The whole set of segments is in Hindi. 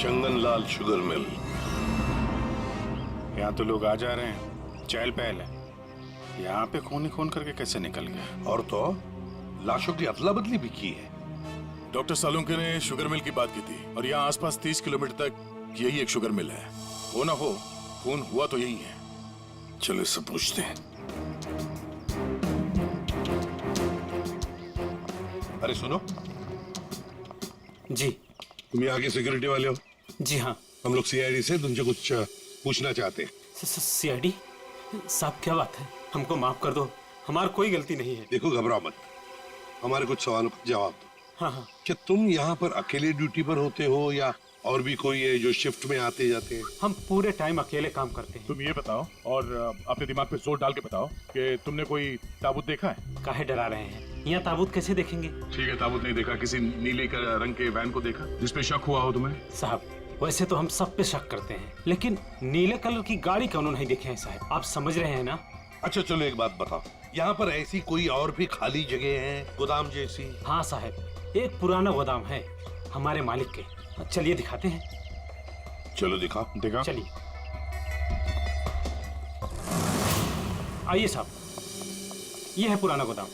चंगनलाल शुगर मिल। यहाँ तो लोग आ जा रहे हैं, चहल पहल है। यहाँ पे खून ही खून करके कैसे निकल गया? और तो लाशों की अदला बदली भी की है। डॉक्टर सालुंके ने शुगर मिल की बात की थी और यहाँ आसपास 30 किलोमीटर तक यही एक शुगर मिल है। वो ना हो, खून हुआ तो यही है। चलो इससे पूछते हैं। अरे सुनो जी। तुम यहाँ के सिक्योरिटी वाले हो? जी हाँ। हम लोग सीआईडी से तुमसे कुछ पूछना चाहते हैं। सीआईडी साहब, क्या बात है? हमको माफ कर दो, हमारी कोई गलती नहीं है। देखो घबराओ मत, हमारे कुछ सवालों का जवाब दो। हाँ हाँ। क्या तुम यहाँ पर अकेले ड्यूटी पर होते हो या और भी कोई है जो शिफ्ट में आते जाते हैं? हम पूरे टाइम अकेले काम करते हैं। तुम ये बताओ और अपने दिमाग पे जोर डाल के बताओ कि तुमने कोई ताबूत देखा है? काहे डरा रहे हैं? यहाँ ताबूत कैसे देखेंगे? ठीक है, ताबूत नहीं देखा, किसी नीले रंग के वैन को देखा जिसपे शक हुआ हो तुम्हें? साहब, वैसे तो हम सब पे शक करते हैं, लेकिन नीले कलर की गाड़ी क्यों नहीं देखे हैं साहब? आप समझ रहे हैं ना? अच्छा चलो एक बात बताओ, यहाँ पर ऐसी कोई और भी खाली जगह है, गोदाम जैसी? हाँ साहब, एक पुराना गोदाम है हमारे मालिक के। चलिए दिखाते हैं। चलो दिखाओ। देखा? चलिए आइए साहब, ये है पुराना गोदाम।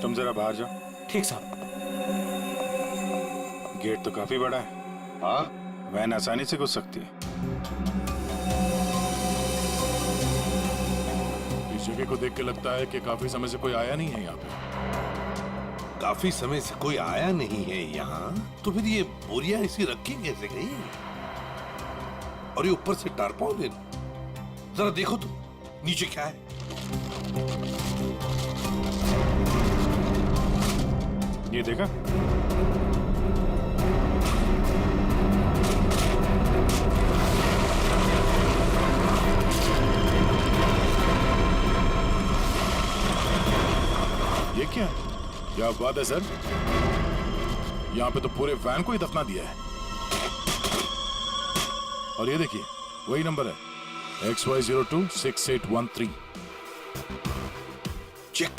तुम जरा बाहर जाओ। ठीक साहब। गेट तो काफी बड़ा है। हाँ वैन आसानी से घुस सकती है। इस जगह को देख के लगता है कि काफी समय से कोई आया नहीं है यहाँ पे। काफी समय से कोई आया नहीं है यहाँ, तो फिर ये बोरियां ऐसी रखी कैसे गई? और ये ऊपर से टारपॉलिन, जरा देखो तो नीचे क्या है। ये देखा? ये क्या बात है सर? यहाँ पे तो पूरे वैन को ही दफना दिया है। और ये देखिए, वही नंबर है XY026813। चेक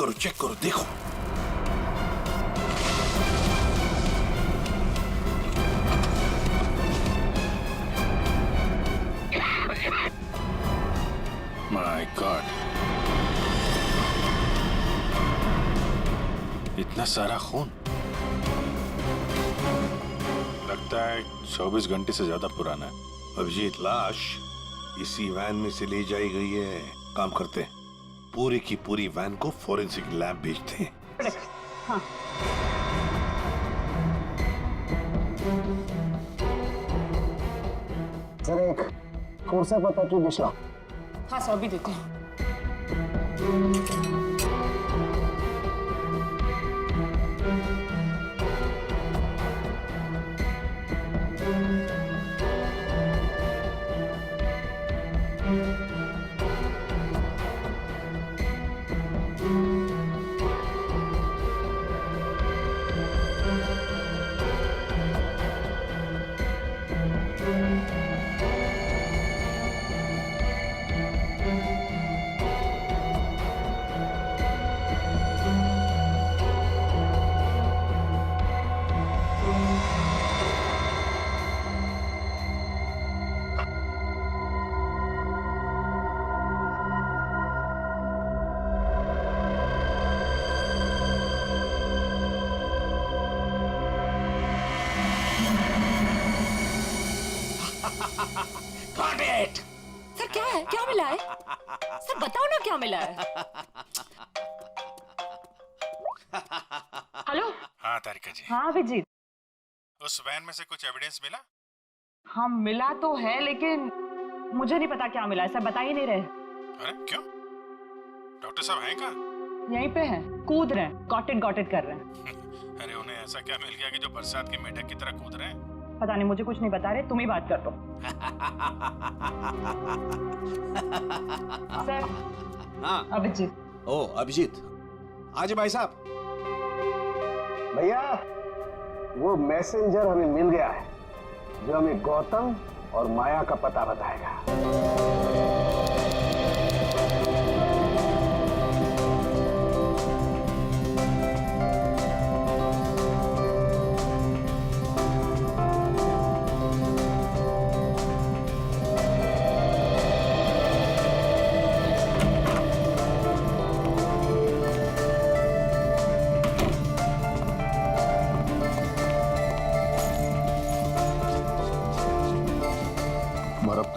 करो देखो। माय गॉड, इतना सारा खून। लगता है 24 घंटे से ज्यादा पुराना है। अभिजीत, लाश इसी वैन में से ले जाई गई है। काम करते हैं, पूरी की पूरी वैन को फॉरेंसिक लैब भेजते हैं। हाँ। सर एक कोर्सा पता की डिश लाओ। हाँ सर, अभी देते हैं। सर क्या है? क्या मिला है? सर बताओ ना क्या मिला है? हेलो। हाँ तारिका जी। हाँ अभिजीत। उस वैन में से कुछ एविडेंस मिला? हाँ मिला तो है, लेकिन मुझे नहीं पता क्या मिला है। सर बता ही नहीं रहे। अरे क्यों? डॉक्टर साहब हैं कहाँ? यहीं पे हैं, कूद रहे हैं, गॉटेड कर रहे हैं। अरे उन्हें ऐसा क्या मिल गया कि जो बरसात के मेढक की तरह कूद रहे हैं? पता नहीं, मुझे कुछ नहीं बता रहे, तुम ही बात कर लो। सर। हाँ अभिजीत। ओ अभिजीत, आज भाई साहब। भैया वो मैसेंजर हमें मिल गया है जो हमें गौतम और माया का पता बताएगा।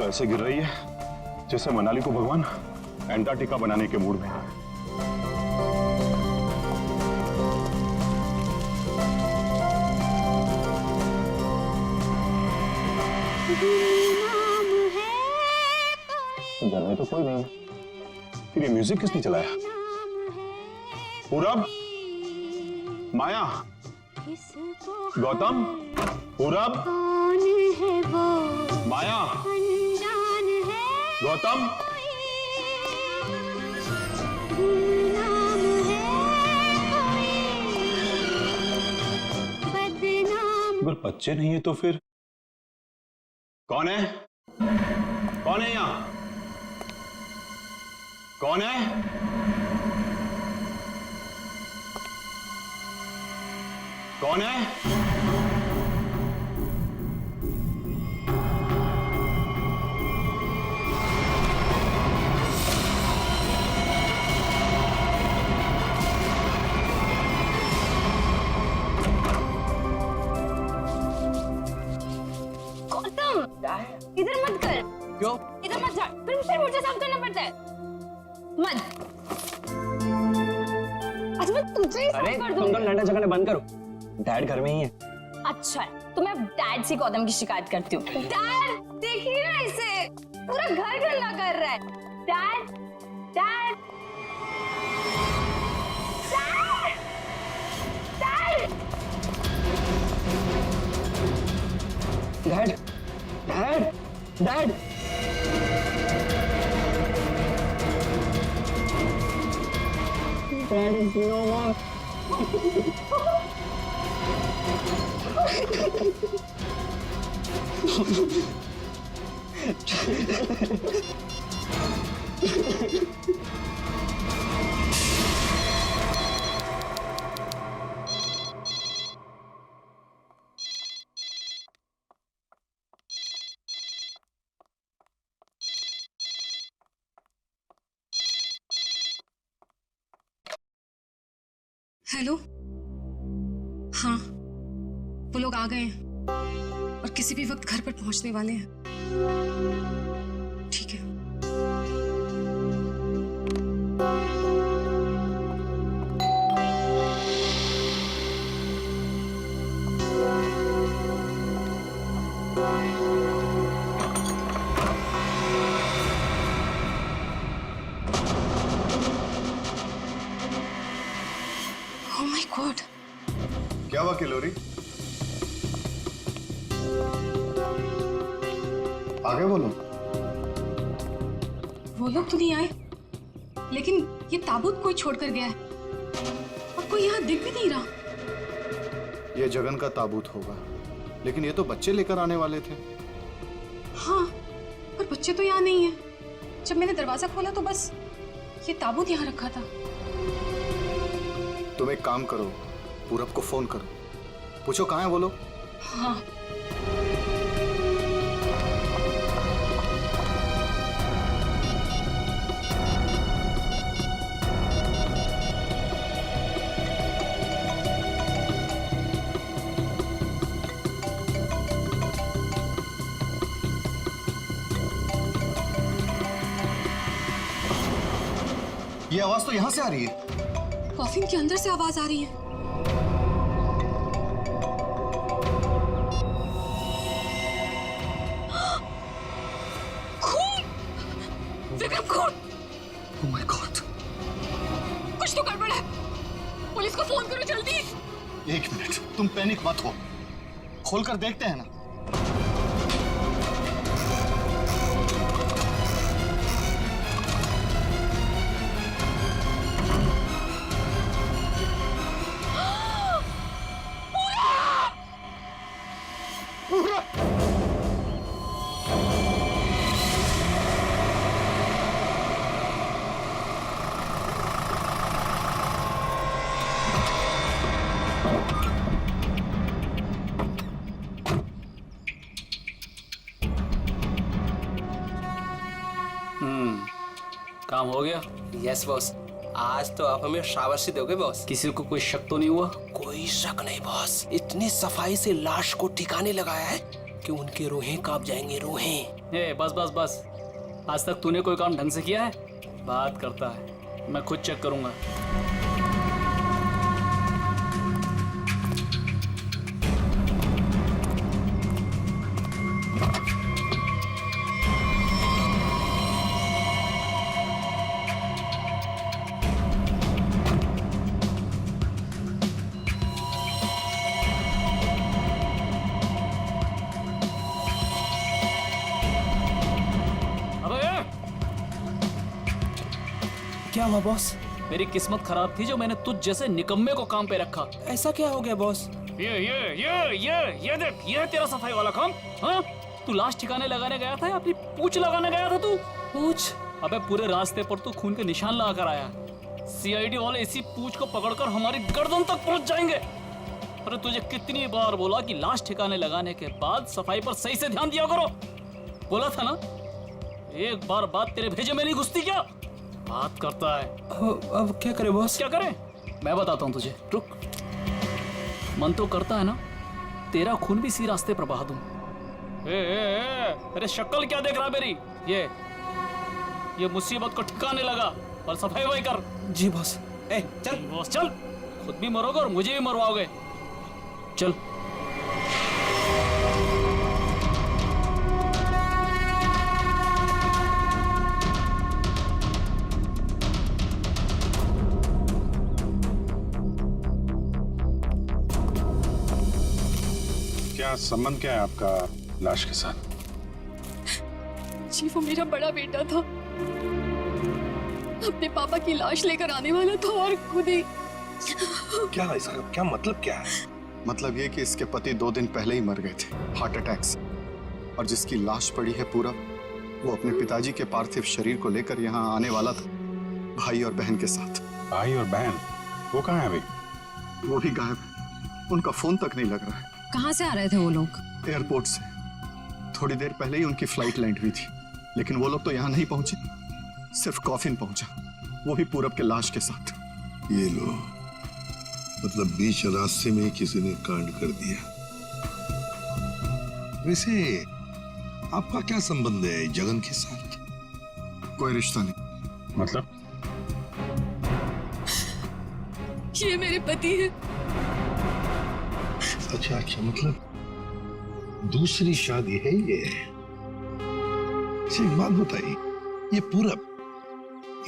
तो ऐसे गिर रही है जैसे मनाली को भगवान एंटार्क्टिका बनाने के मूड में है। घर में तो कोई नहीं, फिर ये म्यूजिक किसने चलाया? पूरब, माया, गौतम, पूरब, माया, गौतम। अगर बच्चे नहीं है तो फिर कौन है? कौन है यहां? कौन है? कौन है? गौतम, इधर मत कर। क्यों? इधर मत जा, फिर मुझे साफ करना पड़ता है। मत। अच्छा मैं तुझे ही साफ कर दूंगी। तुम तो लंडा झगड़े बंद करो, डैड घर में ही है। अच्छा है, तो मैं अब डैड से गौतम की शिकायत करती हूँ। डैड देखिए ना इसे, पूरा घर गंदा कर रहा है। Dad, dad, dad, dad, dad, dad. Dad is no more. Hello, हाँ वो लोग आ गए हैं और किसी भी वक्त घर पर पहुंचने वाले हैं। ठीक है। Oh my God! क्या हुआ किलोरी? आगे बोलो। वो लोग तो नहीं आए, लेकिन ये ताबूत कोई छोड़कर गया है और कोई यहाँ दिख भी नहीं रहा। ये जगन का ताबूत होगा, लेकिन ये तो बच्चे लेकर आने वाले थे। हाँ, पर बच्चे तो यहाँ नहीं है। जब मैंने दरवाजा खोला तो बस ये ताबूत यहाँ रखा था। तुम एक काम करो, पूरब को फोन करो, पूछो कहाँ है वो लोग। हाँ। ये आवाज तो यहाँ से आ रही है। कॉफिन के अंदर से आवाज आ रही है। खून! विक्रम, खून! Oh my God! कुछ तो गड़बड़ है। पुलिस को फोन करो जल्दी। एक मिनट, तुम पैनिक मत हो, खोलकर देखते हैं ना। काम हो गया? यस बॉस, आज तो आप हमें शाबाशी दोगे बॉस। किसी को कोई शक तो नहीं हुआ? कोई शक नहीं बॉस, इतनी सफाई से लाश को ठिकाने लगाया है, कि उनके रोहें कांप जाएंगे, रोहें। ए बस बस बस, आज तक तूने कोई काम ढंग से किया है? बात करता है, मैं खुद चेक करूंगा। क्या हुआ बॉस? मेरी किस्मत खराब थी जो मैंने तुझ जैसे निकम्मे को काम पे रखा। ऐसा क्या हो गया बॉस? ये देख, ये है तेरा सफाई वाला काम। हाँ, तू लाश ठिकाने लगाने गया था या अपनी पूंछ लगाने गया था तू? पूछ? अबे पूरे रास्ते पर तू खून के निशान लगा कर आया। सीआईडी वाले इसी पूंछ को पकड़कर हमारी गर्दन तक पहुंच जाएंगे। अरे तुझे कितनी बार बोला कि लाश ठिकाने लगाने के बाद सफाई पर सही से ध्यान दिया करो। बोला था ना, एक बार बात तेरे भेजे में नहीं घुसती क्या? बात करता है। अब क्या करे बॉस? क्या करे? मैं बताता हूँ तुझे, रुक। मन तो करता है ना तेरा खून भी इसी रास्ते पर बहा दूं। अरे शक्ल क्या देख रहा मेरी? ये मुसीबत को ठिकाने लगा और सफाई वही कर। जी बॉस। ए चल बॉस चल, खुद भी मरोगे और मुझे भी मरवाओगे। चल। क्या संबंध क्या है आपका लाश के साथ? जी वो मेरा बड़ा बेटा था, अपने पापा की लाश लेकर आने वाला था और खुद ही। क्या इसका क्या मतलब क्या है? मतलब ये कि इसके पति 2 दिन पहले ही मर गए थे हार्ट अटैक से, और जिसकी लाश पड़ी है पूरा, वो अपने पिताजी के पार्थिव शरीर को लेकर यहाँ आने वाला था, भाई और बहन के साथ। भाई और बहन वो कहाँ है अभी? वो भी गायब है, उनका फोन तक नहीं लग रहा है। कहाँ से आ रहे थे वो लोग? एयरपोर्ट से। थोड़ी देर पहले ही उनकी फ्लाइट लैंड हुई थी, लेकिन वो लोग तो यहाँ नहीं पहुंचे, सिर्फ कॉफिन पहुंचा, वो भी पूरब के लाश के साथ। ये लो, मतलब बीच रास्ते में किसी ने कांड कर दिया। वैसे आपका क्या संबंध है जगन के साथ? कोई रिश्ता नहीं। मतलब? ये मेरे पति है। अच्छा अच्छा, मतलब दूसरी शादी है ये? एक बात बताइए, ये पूरब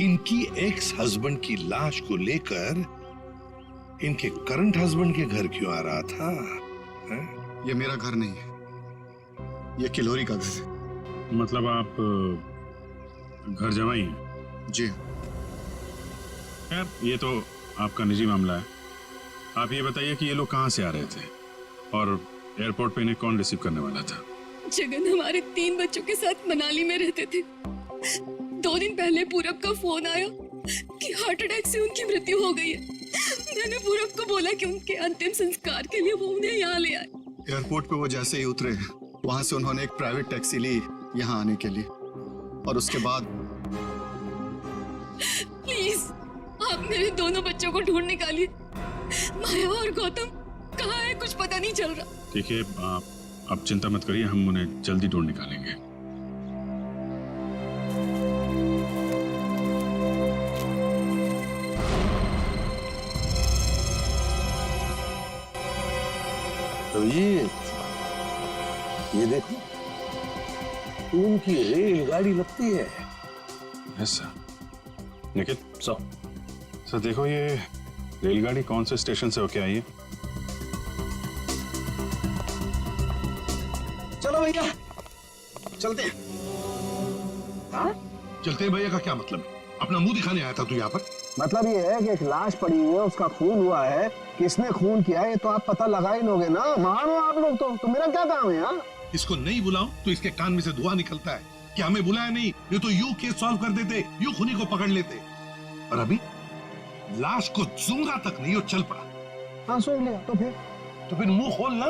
इनकी एक्स हस्बैंड की लाश को लेकर इनके करंट हस्बैंड के घर क्यों आ रहा था? है? ये मेरा घर नहीं है, ये किलोरी का घर है। मतलब आप घर जमाई हैं? जी। खैर ये तो आपका निजी मामला है। आप ये बताइए कि ये लोग कहाँ से आ रहे थे और एयरपोर्ट पे इन्हें कौन रिसीव करने वाला था? जगन हमारे 3 बच्चों के साथ मनाली में रहते थे। 2 दिन पहले पूरब का फोन आया कि हार्ट अटैक से उनकी मृत्यु हो गई है। मैंने पूरब को बोला कि उनके अंतिम संस्कार के लिए वो उन्हें यहाँ ले आए। एयरपोर्ट पे वो जैसे ही उतरे, वहां से उन्होंने एक प्राइवेट टैक्सी ली यहाँ आने के लिए, और उसके बाद। प्लीज आप मेरे दोनों बच्चों को ढूंढ निकालिए। माया और गौतम कहाँ है, कुछ पता नहीं चल रहा। देखिए आप चिंता मत करिए, हम उन्हें जल्दी ढूंढ निकालेंगे। तो ये देखो, उनकी रेलगाड़ी लगती है। Yes sir. निखिल सर देखो, ये रेलगाड़ी कौन से स्टेशन से होके आई है? चलो भैया चलते हैं। चलते हैं भैया का क्या मतलब है? अपना मुंह दिखाने आया था तू यहाँ पर? मतलब ये है कि एक लाश पड़ी हुई है, उसका खून हुआ है, किसने खून किया है तो आप पता लगा ही लोगे ना। महान हो आप लोग तो मेरा क्या काम है यार? इसको नहीं बुलाऊं तो इसके कान में से धुआं निकलता है कि हमें बुलाया नहीं, ये तो यूं केस सॉल्व कर देते, यूं खूनी को पकड़ लेते। और अभी लाश को सूंघा तक नहीं, वो चल पड़ा। हाँ सूंघ लिया तो फिर मुंह खोल ना।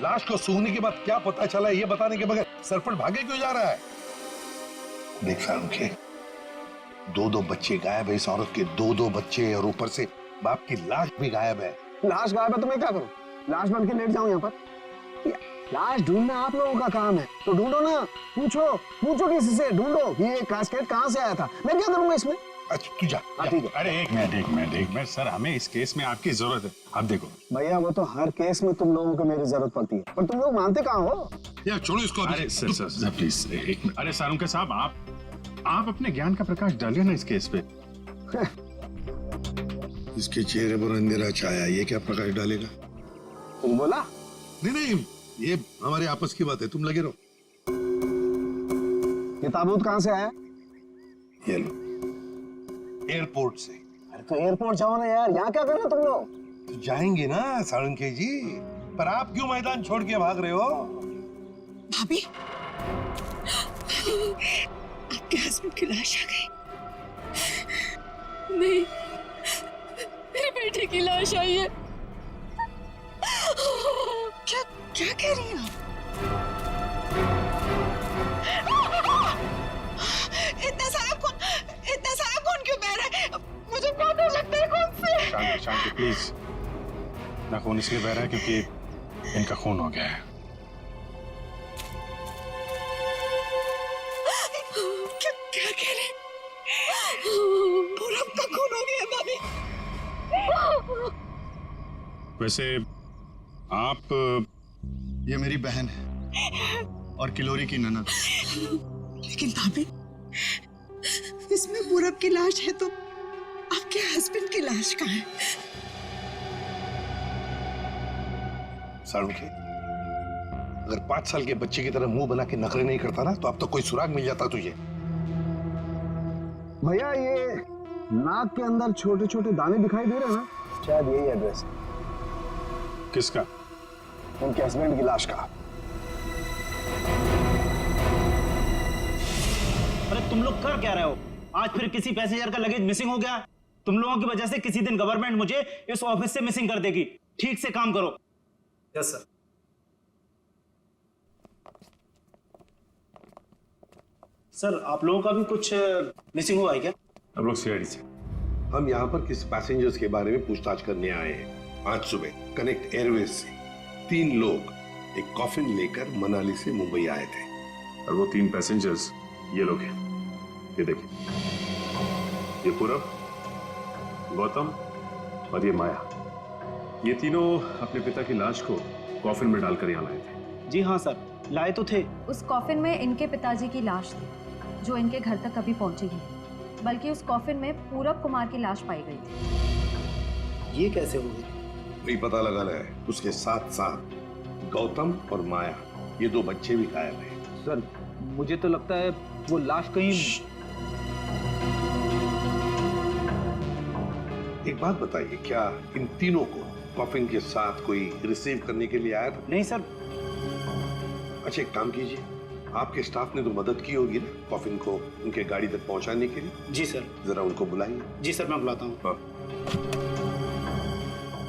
लाश को सूंघने के बाद क्या पता चला ये बताने के बगैर सरपट भागे क्यों जा रहा है? देख सारुखे, 2 बच्चे गायब है इस औरत के, 2 बच्चे, और ऊपर से बाप की लाश भी गायब है। लाश गायब है तो मैं क्या करूं? लाश बन के लेट जाऊं यहाँ पर? लाश ढूंढना आप लोगों का काम है, तो ढूंढो ना। पूछो किसी से, ढूंढो कि ये कास्केट कहाँ से आया था। मैं क्या करूंगा इसमें? अच्छा तू जा। ठीक है। अरे एक मिनट सर, हमें इस केस में आपकी जरूरत है। आप देखो भैया, वो तो हर केस में तुम लोगों को मेरी जरूरत पड़ती है, पर तुम लोग मानते कहाँ हो? यार छोड़ो इसको अभी। अरे सर प्लीज एक मिनट। अरे सारुंके साहब, आप अपने ज्ञान का प्रकाश डालिए ना इस केस पे। इसके चेहरे पर अंधेरा छाया, ये क्या प्रकाश डालेगा? तुम बोला? नहीं, ये हमारे आपस की बात है, तुम लगे रहो। ये ताबूत कहाँ से आया? ये लो, एयरपोर्ट से। अरे तो एयरपोर्ट जाओ ना यार, यहाँ क्या कर रहे हो तुम लोग? तो जाएंगे ना साळुंखे जी, पर आप क्यों मैदान छोड़ के भाग रहे हो? भाभी, आपके हस्बैंड की लाश आ गई। नहीं, मेरे बेटे की लाश आई है। क्या कह रही हैं आप? इतना सारा खून क्यों बह रहा है? मुझे बहुत डर लगता है खून से। शांति प्लीज। ना खून इसलिए बह रहा है क्योंकि इनका खून हो गया है। क्या कह रहे हैं? पूरब का खून हो गया भाभी। वैसे आप, ये मेरी बहन है और किलोरी की ननद। लेकिन भाभी, इसमें पूरब की लाश है तो आपके हस्बैंड की लाश कहाँ है? साळुंखे, अगर 5 साल के बच्चे की तरह मुंह बना के नखरे नहीं करता ना, तो अब तो कोई सुराग मिल जाता तुझे। भैया, ये नाक के अंदर छोटे छोटे दाने दिखाई दे रहे हैं ना, शायद यही एड्रेस है किसका? उनके हस्बैंड की लाश का। अरे तुम लोग कर क्या रहे हो? आज फिर किसी पैसेंजर का लगेज मिसिंग हो गया। तुम लोगों की वजह से किसी दिन गवर्नमेंट मुझे इस ऑफिस से मिसिंग कर देगी। ठीक से काम करो। Yes sir. सर, आप लोगों का भी कुछ मिसिंग हुआ है क्या? अब लोग सीआईडी से। हम यहाँ पर किस पैसेंजर्स के बारे में पूछताछ करने आए हैं। आज सुबह कनेक्ट एयरवेज से 3 लोग एक कॉफिन लेकर मनाली से मुंबई आए थे। और वो 3 पैसेंजर्स ये लोग हैं। ये देखिए, ये पूरब, गौतम और ये माया। ये तीनों अपने पिता की लाश को कॉफिन में डालकर यहाँ लाए थे। जी हाँ सर, लाए तो थे। उस कॉफिन में इनके पिताजी की लाश थी, जो इनके घर तक कभी पहुंची ही नहीं। बल्कि उस कॉफिन में पूरब कुमार की लाश पाई गई थी। ये कैसे हो गई? वही पता लगाना है। उसके साथ साथ गौतम और माया, ये 2 बच्चे भी गायब हैं। सर, मुझे तो लगता है वो लाश कहीं। एक बात बताइए, क्या इन तीनों को कॉफिन के साथ कोई रिसीव करने के लिए आया था? नहीं सर। अच्छा, एक काम कीजिए, आपके स्टाफ ने तो मदद की होगी ना कॉफिन को उनके गाड़ी तक पहुंचाने के लिए। जी सर। जरा उनको बुलाइए। जी सर, मैं बुलाता हूँ। हाँ।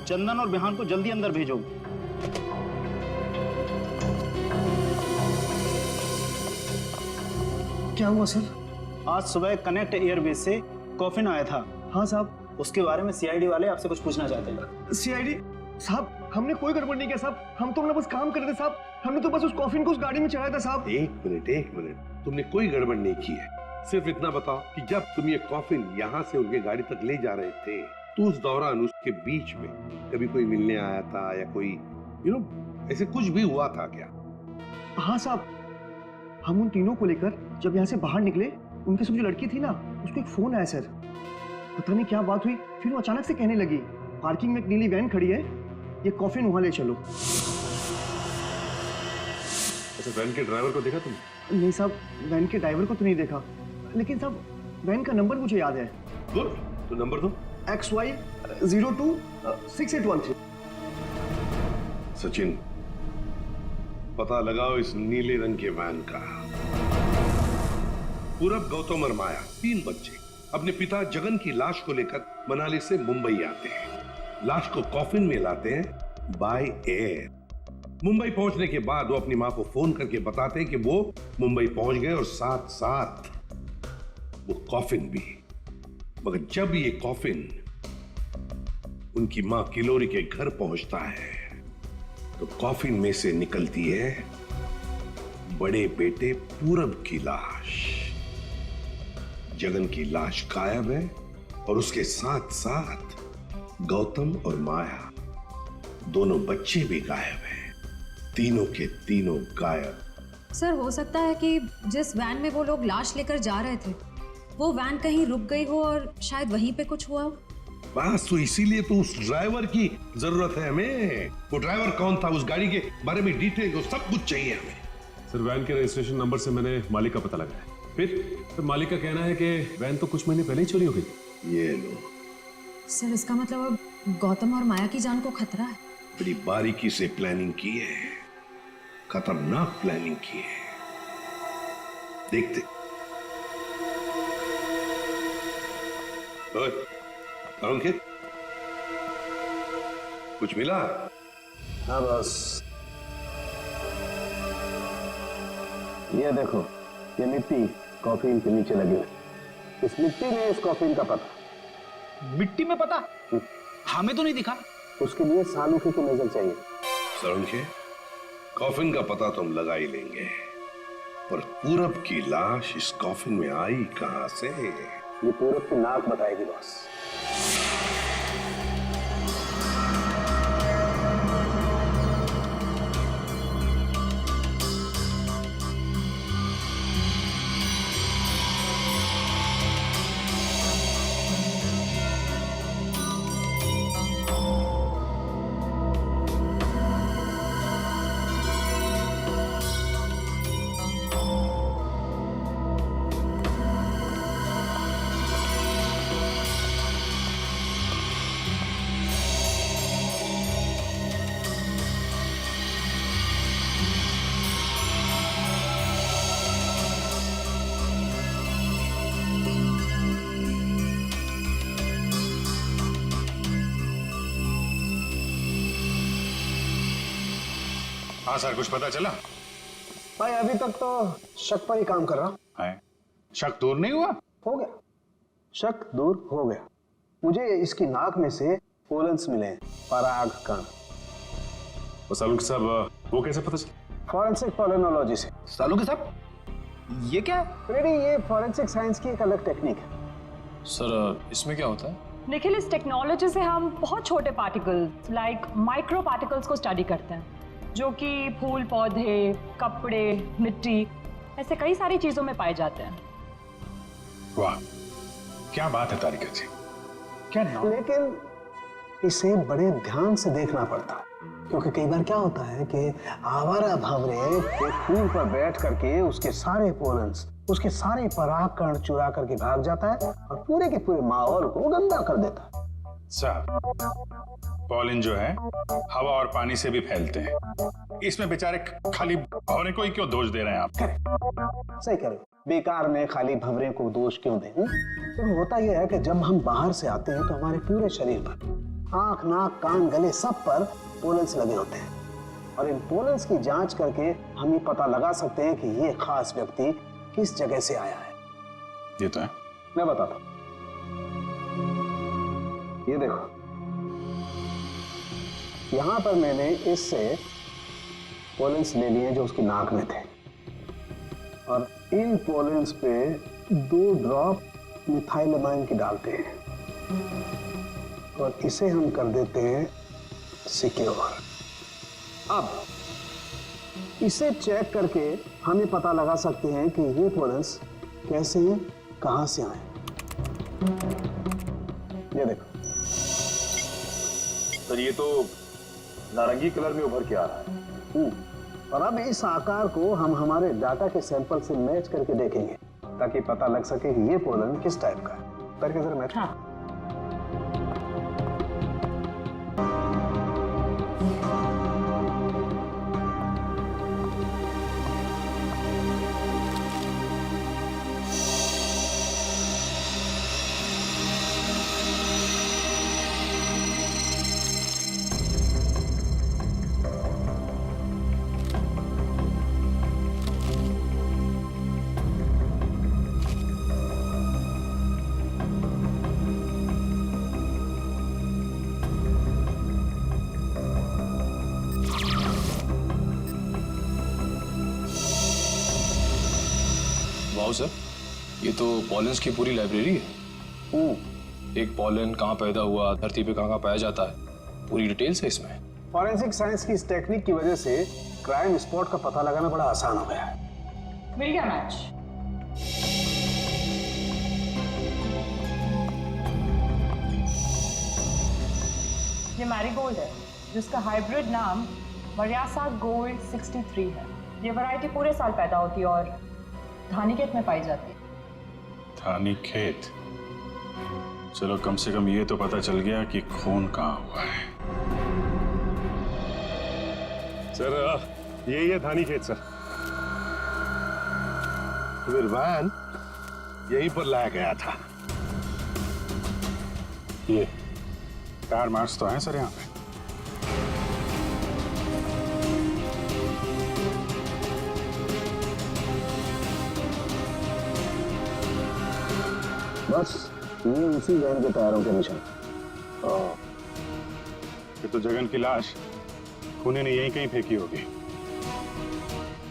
चंदन और बिहान को जल्दी अंदर भेजो। क्या हुआ सर? आज सुबह कनेक्ट एयरवेज से कॉफिन आया था। हाँ साहब। उसके बारे में सीआईडी वाले आपसे कुछ पूछना चाहते हैं। सीआईडी साहब, हमने कोई गड़बड़ नहीं किया साहब। हम तो बस काम कर रहे थे साहब। हमने तो बस उस कॉफिन को उस गाड़ी में चढ़ाया था साहब। एक मिनट, तुमने कोई गड़बड़ नहीं की है। सिर्फ इतना बताओ कि जब तुम ये कॉफिन यहाँ से उनके गाड़ी तक ले जा रहे थे, तो उस दौरान उसके बीच में कभी कोई मिलने आया था या कोई ऐसे कुछ भी हुआ था क्या? हाँ साहब, हम उन तीनों को लेकर जब यहाँ से बाहर निकले, उनके साथ जो लड़की थी ना, उसको एक फोन आया सर। पता नहीं क्या बात हुई, फिर वो अचानक से कहने लगी, पार्किंग में एक नीली वैन खड़ी है, ये कॉफिन वहां ले चलो। अच्छा, वैन के ड्राइवर को देखा तुम? नहीं साहब, वैन के ड्राइवर को तो नहीं देखा, लेकिन साहब वैन का नंबर मुझे याद है। गुड, तो नंबर दो। XY 02 6813। सचिन, पता लगाओ इस नीले रंग के वैन का। पूरब, गौतम और माया, 3 बच्चे अपने पिता जगन की लाश को लेकर मनाली से मुंबई आते हैं। लाश को कॉफिन में लाते हैं बाय एयर। मुंबई पहुंचने के बाद वो अपनी मां को फोन करके बताते हैं कि वो मुंबई पहुंच गए और साथ साथ वो कॉफिन भी। मगर जब ये कॉफिन उनकी मां किलोरी के घर पहुंचता है, तो कॉफिन में से निकलती है बड़े बेटे पूरब की लाश। जगन की लाश गायब है और उसके साथ साथ गौतम और माया दोनों बच्चे भी गायब हैं। तीनों के तीनों गायब। सर हो सकता है कि जिस वैन में वो लोग लाश लेकर जा रहे थे वो वैन कहीं रुक गई हो और शायद वहीं पे कुछ हुआ हो। बस तो इसीलिए तो उस ड्राइवर की जरूरत है हमें। वो ड्राइवर कौन था, उस गाड़ी के बारे में डिटेल सब कुछ चाहिए हमें। सर वैन के रजिस्ट्रेशन नंबर से मैंने मालिक का पता लगाया। फिर मालिक का कहना है कि वैन तो कुछ महीने पहले ही चोरी हो गई। ये लो सर इसका मतलब अब गौतम और माया की जान को खतरा है। बड़ी बारीकी से प्लानिंग की है, खतरनाक प्लानिंग की है। देखते अंकित कुछ मिला? हाँ बस ये देखो, ये मिट्टी कॉफीन के नीचे लगी हुई। इस मिट्टी में इस कॉफीन का पता। मिट्टी में पता? हमें तो नहीं दिखा। उसके लिए सालूखी की नजर चाहिए। सरुखे, कॉफिन का पता तो हम लगा ही लेंगे, पर पूरब की लाश इस कॉफिन में आई कहां से? ये पूरब की नाक बताएगी बॉस। हाँ सर, कुछ पता चला? भाई अभी तक तो शक पर ही काम कर रहा है। शक दूर नहीं हुआ? हो गया, शक दूर हो गया। मुझे इसकी नाक में से पोलन्स मिले हैं, पराग कण। सालुंके साहब वो कैसे पता चला? फॉरेंसिक पोलिनोलॉजी से। सालुंके साहब ये क्या है? रेडी, ये फॉरेंसिक साइंस की एक अलग टेक्निक है। सर इसमें क्या होता है? निखिल, इस टेक्नोलॉजी से हम बहुत छोटे पार्टिकल्स लाइक माइक्रो पार्टिकल्स को स्टडी करते हैं, जो कि फूल पौधे, कपड़े, मिट्टी, ऐसे कई सारी चीजों में पाए जाते हैं। वाह, क्या बात है तारिका जी, क्या नाम? लेकिन इसे बड़े ध्यान से देखना पड़ता है, क्योंकि कई बार क्या होता है कि आवारा भंवरे एक फूल पर बैठ करके उसके सारे पोलन्स, उसके सारे पराग कण चुरा करके भाग जाता है और पूरे के पूरे माहौल को गंदा कर देता है। साहब, पॉलिन जो है हवा और पानी से भी फैलते हैं। इसमें बेचारे खाली भंवरे को ही क्यों दोष दे रहे हैं आप? सही कह रहे हो, बेकार में खाली भंवरे को दोष क्यों दें? तो होता यह है कि जब हम बाहर से आते हैं तो हमारे पूरे शरीर पर, आंख, नाक, कान, गले, सब पर पोलन्स लगे होते हैं, और इन पोलन्स की जांच करके हम ये पता लगा सकते हैं कि ये खास व्यक्ति किस जगह से आया है। ये तो है। मैं बताता हूं, ये देखो, यहां पर मैंने इससे पोलन्स ले लिए जो उसकी नाक में थे, और इन पोलन्स पे 2 ड्रॉप मिथाइलमाइन की डालते हैं और इसे हम कर देते हैं सिक्योर। अब इसे चेक करके हम ये पता लगा सकते हैं कि ये पोलन्स कैसे हैं, कहां से आए। ये देखो सर, ये तो नारंगी कलर में उभर के आ रहा है। और अब इस आकार को हम हमारे डाटा के सैंपल से मैच करके देखेंगे, ताकि पता लग सके कि ये पोलन किस टाइप का है। करके जरा मैच। हाँ। How sir? ये तो पॉलेंस की पूरी लाइब्रेरी है। एक पॉलन कहाँ पैदा हुआ, धरती पे कहाँ पाया जाता है, पूरी डिटेल्स है इसमें। फॉरेंसिक साइंस की इस टेक्निक की वजह से क्राइम स्पॉट का पता लगाना बड़ा आसान हो गया है। मिल गया मैच। ये मैरीगोल्ड है जिसका हाइब्रिड नाम मरियासा गोल्ड 63 है। ये वैरायटी पूरे साल पैदा होती है और धानीखेत में पाई जाती है। धानीखेत? चलो कम से कम ये तो पता चल गया कि खून कहाँ हुआ है। सर यही है धानीखेत सर। फिर वैन यहीं पर लाया गया था। ये टायर मार्क्स तो हैं सर यहाँ पे। बस ये उसी वैन के टायरों के निशान। ये तो जगन की लाश खूनी ने यहीं कहीं फेंकी होगी।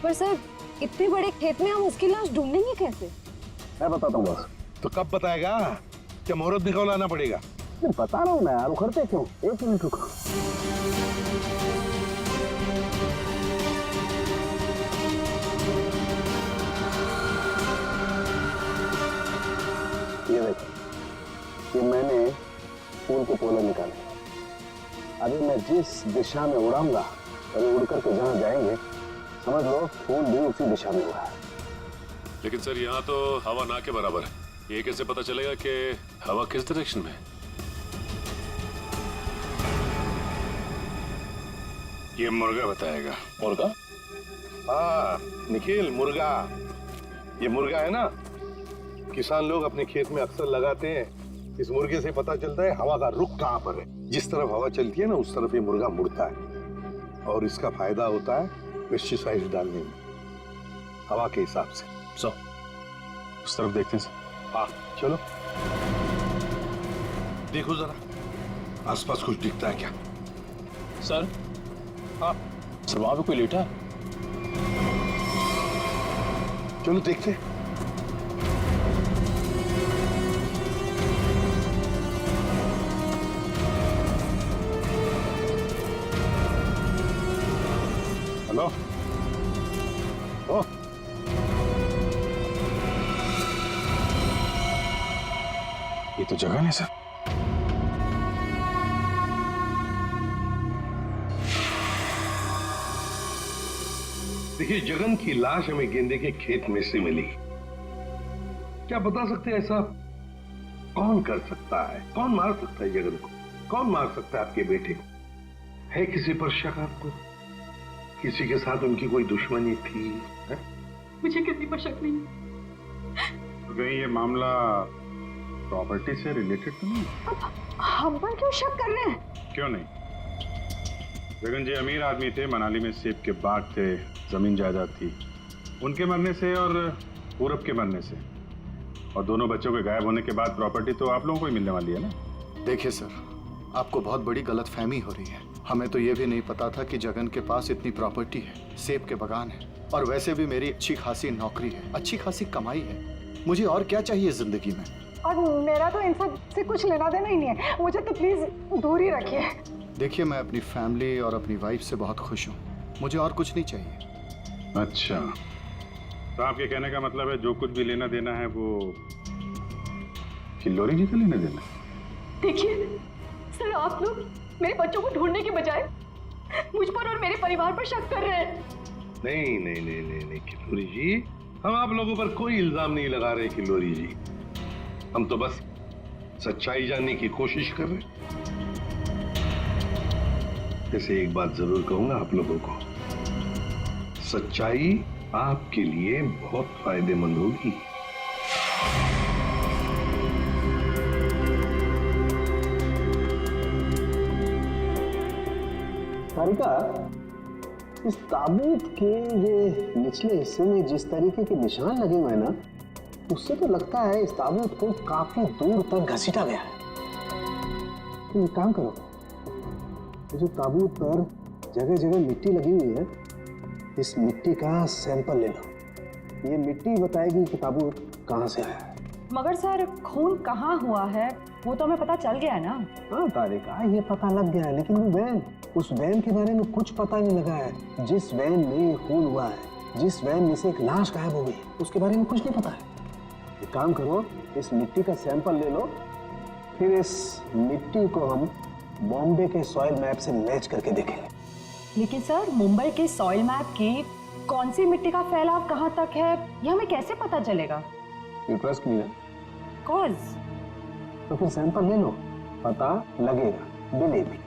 पर सर इतने बड़े खेत में हम उसकी लाश ढूंढेंगे कैसे? मैं बताता हूँ बस। तो कब बताएगा? क्या मुहूर्त निकलवाना पड़ेगा? बता रहा हूँ मैं यार, उखड़ते क्यों? 1 मिनट रुको। ये देखो, ये मैंने फूल के पोले निकाले। अभी मैं जिस दिशा में उड़ाऊंगा और उड़ करके जहाँ जाएंगे समझ लो फूल भी उसी दिशा में उड़ा है। लेकिन सर यहाँ तो हवा ना के बराबर है, ये कैसे पता चलेगा कि हवा किस डायरेक्शन में है? ये मुर्गा बताएगा। मुर्गा? हाँ निखिल, मुर्गा। ये मुर्गा है ना, किसान लोग अपने खेत में अक्सर लगाते हैं। इस मुर्गे से पता चलता है हवा का रुख कहाँ पर है। जिस तरफ हवा चलती है ना उस तरफ ये मुर्गा मुड़ता है और इसका फायदा होता है पेस्टिसाइड डालने में, हवा के हिसाब से। उस तरफ देखते हैं सर। हाँ चलो देखो जरा आसपास कुछ दिखता है क्या? सर? हाँ सर वहां पे कोई लेटा है। चलो देखते। हेलो? ओ ये तो जगह है सर। देखिए जगन की लाश हमें गेंदे के खेत में से मिली। क्या बता सकते हैं ऐसा कौन कर सकता है? कौन मार सकता है जगन को? कौन मार सकता है आपके बेटे को? है किसी पर शक आपको? किसी के साथ उनकी कोई दुश्मनी थी? है? मुझे किसी पर शक नहीं। तो कहीं ये मामला प्रॉपर्टी से रिलेटेड तो नहीं? हम पर क्यों शक कर रहे हैं? क्यों नहीं? जगन जी अमीर आदमी थे, मनाली में सेब के बाग थे, जमीन जायदाद थी। उनके मरने से और पूरब के मरने से और दोनों बच्चों के गायब होने के बाद प्रॉपर्टी तो आप लोगों को ही मिलने वाली है ना। देखिए सर, आपको बहुत बड़ी गलतफहमी हो रही है। हमें तो ये भी नहीं पता था कि जगन के पास इतनी प्रॉपर्टी है, सेब के बागान है और वैसे भी मेरी अच्छी खासी नौकरी है, अच्छी खासी कमाई है। मुझे और क्या चाहिए जिंदगी में? और मेरा तो इन सब से कुछ लेना देना ही नहीं है, मुझे तो प्लीज दूर ही रखिए। देखिए मैं अपनी फैमिली और अपनी वाइफ से बहुत खुश हूँ, मुझे और कुछ नहीं चाहिए। अच्छा, तो आपके कहने का मतलब है जो कुछ भी लेना देना है वो किल्लोरी जी का लेना देना? देखिए सर, आप लोग मेरे बच्चों को ढूंढने के बजाय मुझ पर और मेरे परिवार पर शक कर रहे हैं। नहीं नहीं नहीं नहीं नहीं किल्लोरी जी, हम आप लोगों पर कोई इल्जाम नहीं लगा रहे किल्लोरी जी। हम तो बस सच्चाई जानने की कोशिश कर रहे हैं। जैसे एक बात जरूर कहूंगा आप लोगों को, सच्चाई आपके लिए बहुत फायदेमंद होगी। सारिका, इस ताबूत के ये निचले हिस्से में जिस तरीके के निशान लगे हुए हैं ना, उससे तो लगता है इस ताबूत को काफी दूर तक घसीटा गया है। तुम एक काम करो, जो ताबूत पर जगह जगह मिट्टी लगी हुई है, इस मिट्टी का सैंपल ले लो ये मिट्टी बताएगी कि ताबूत कहाँ से आया है। मगर सर खून कहाँ हुआ है वो तो हमें पता चल गया है ना। हाँ तारिका, ये पता लग गया है, लेकिन वो वैन, उस वैन के बारे में कुछ पता नहीं लगा है। जिस वैन में ये खून हुआ है, जिस वैन में से एक लाश गायब हो गई, उसके बारे में कुछ नहीं पता है। एक काम करो, इस मिट्टी का सैंपल ले लो, फिर इस मिट्टी को हम बॉम्बे के सॉइल मैप से मैच करके देखेंगे। लेकिन सर मुंबई के सॉइल मैप की कौन सी मिट्टी का फैलाव कहाँ तक है ये हमें कैसे पता चलेगा? यू ट्रस्ट मी ना? कॉज तो फिर सैंपल ले लो, पता लगेगा, बिलीव मी।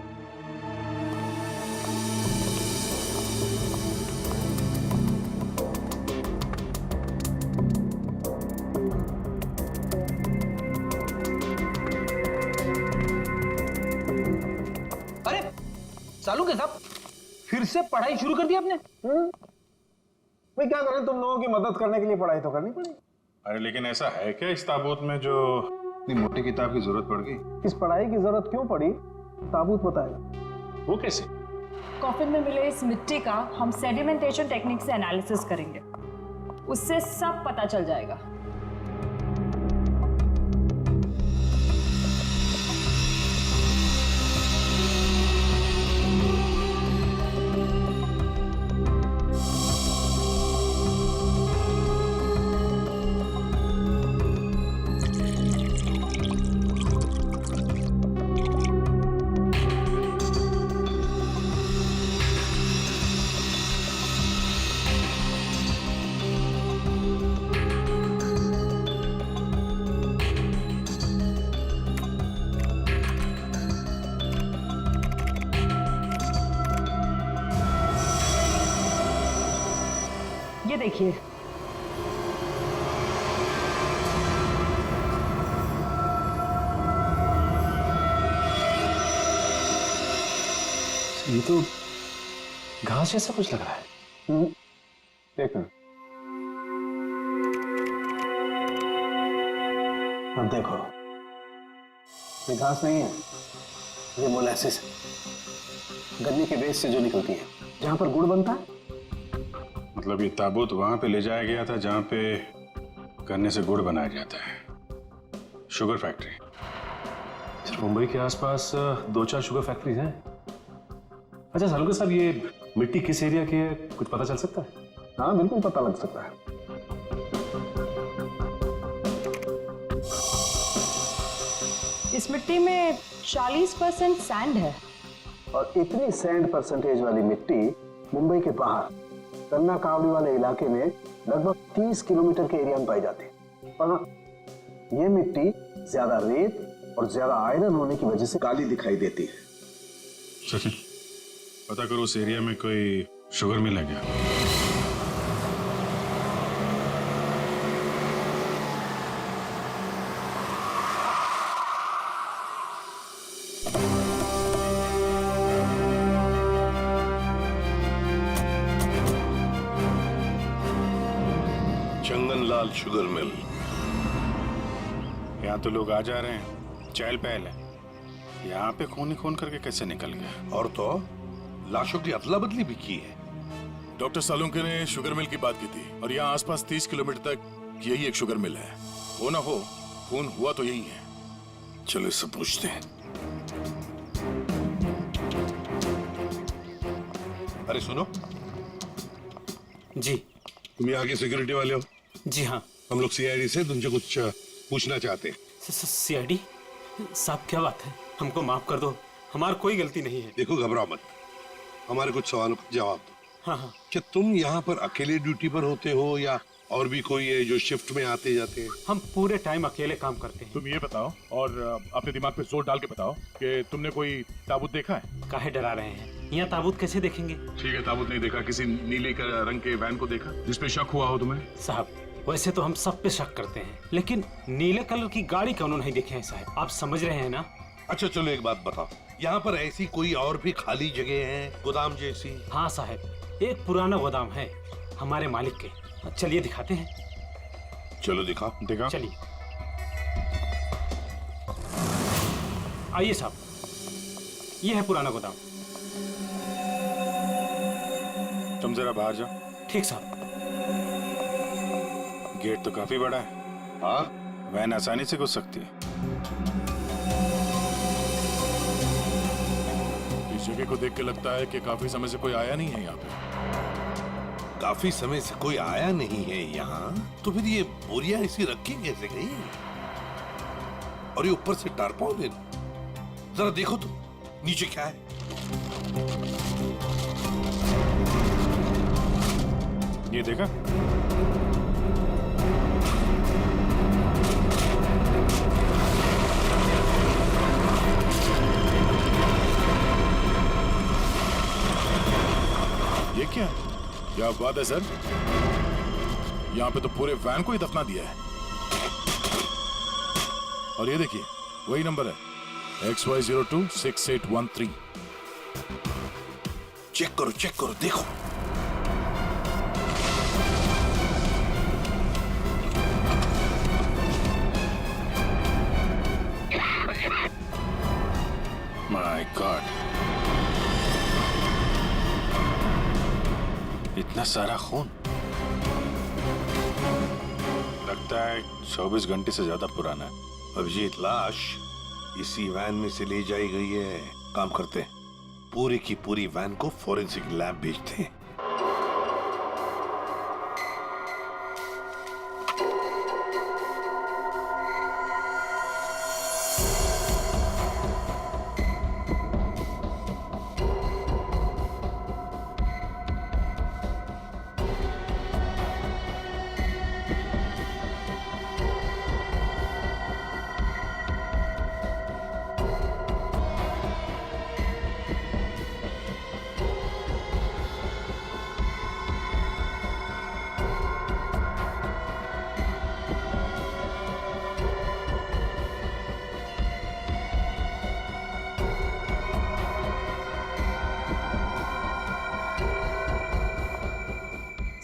अरे सालू के साहब, फिर से पढ़ाई शुरू कर दी आपने? भाई क्या करें, तुम लोगों की मदद करने के लिए पढ़ाई तो करनी पड़ी। अरे लेकिन ऐसा है क्या इस ताबूत में जो इतनी मोटी किताब की जरूरत पड़ गई? इस पढ़ाई की जरूरत क्यों पड़ी, ताबूत बताएगा। वो कैसे? कॉफिन में मिले इस मिट्टी का हम सेडिमेंटेशन टेक्निक से एनालिसिस करेंगे, उससे सब पता चल जाएगा। ये देखिए, ये तो घास जैसा कुछ लग रहा है। देखो, अब देखो, ये घास नहीं है, ये मोलासिस है, गन्ने के बेस से जो निकलती है, जहां पर गुड़ बनता है। मतलब ये ताबूत वहां पे ले जाया गया था जहां पे गन्ने से गुड़ बनाया जाता है, शुगर फैक्ट्री। सिर्फ मुंबई के आसपास 2-4 शुगर फैक्ट्रीज हैं। अच्छा सालुका साहब, ये मिट्टी किस एरिया की है, कुछ पता चल सकता है? हाँ बिल्कुल पता लग सकता है। इस मिट्टी में 40% सैंड है, और इतनी सैंड परसेंटेज वाली मिट्टी मुंबई के बाहर कन्ना कावड़ी वाले इलाके में लगभग 30 किलोमीटर के एरिया में पाई जाती है। पर हाँ, ये मिट्टी ज्यादा रेत और ज्यादा आयरन होने की वजह से काली दिखाई देती है। सचिन, पता करो उस एरिया में कोई शुगर मिल है क्या? चंगनलाल शुगर मिल। यहाँ तो लोग आ जा रहे हैं, चहल पहल है। यहाँ पे खून ही खून करके कैसे निकल गया? और तो लाशों की अदला बदली भी की है। डॉक्टर सालुंके ने शुगर मिल की बात की थी, और यहाँ आसपास 30 किलोमीटर तक यही एक शुगर मिल है। वो ना हो, खून हुआ तो यही है। चलो इससे पूछते हैं। अरे सुनो जी। तुम यहाँ के सिक्योरिटी वाले हो? जी हाँ। हम लोग सीआईडी से तुमसे कुछ पूछना चाहते हैं। सीआईडी साहब, क्या बात है? हमको माफ कर दो, हमारी कोई गलती नहीं है। देखो घबराओ मत, हमारे कुछ सवालों का जवाब दो। हाँ हाँ। क्या तुम यहाँ पर अकेले ड्यूटी पर होते हो या और भी कोई है जो शिफ्ट में आते जाते हैं? हम पूरे टाइम अकेले काम करते हैं। तुम ये बताओ, और अपने दिमाग पे जोर डाल के बताओ कि तुमने कोई ताबूत देखा है? काहे डरा रहे हैं? यहाँ ताबूत कैसे देखेंगे? ठीक है, ताबूत नहीं देखा, किसी नीले रंग के वैन को देखा जिसपे शक हुआ हो तुम्हें? साहब वैसे तो हम सब पे शक करते हैं, लेकिन नीले कलर की गाड़ी क्यों नहीं देखे हैं साहब? आप समझ रहे हैं ना? अच्छा चलो एक बात बताओ, यहाँ पर ऐसी कोई और भी खाली जगह है, गोदाम जैसी? हाँ साहब, एक पुराना गोदाम है हमारे मालिक के। चलिए दिखाते हैं। चलो दिखाओ। दिखाओ। चलिए आइए साहब, ये है पुराना गोदाम। तुम जरा बाहर जाओ। ठीक साहब। गेट तो काफी बड़ा है। हाँ, वैन आसानी से घुस सकती है। इस जगह को देख के लगता है कि काफी समय से कोई आया नहीं है यहाँ पे। काफी समय से कोई आया नहीं है यहाँ, तो फिर ये बोरियां ऐसी रखी कैसे गई? और ये ऊपर से टारपॉलिन, जरा देखो तो नीचे क्या है। ये देखा? ये क्या बात है सर? यहाँ पे तो पूरे वैन को ही दफना दिया है। और ये देखिए, वही नंबर है, XY026813। चेक करो, देखो। माय गॉड, इतना सारा खून। लगता है 24 घंटे से ज्यादा पुराना है। अभिजीत, लाश इसी वैन में से ले जाई गई है। काम करते हैं, पूरी की पूरी वैन को फॉरेंसिक लैब भेजते हैं।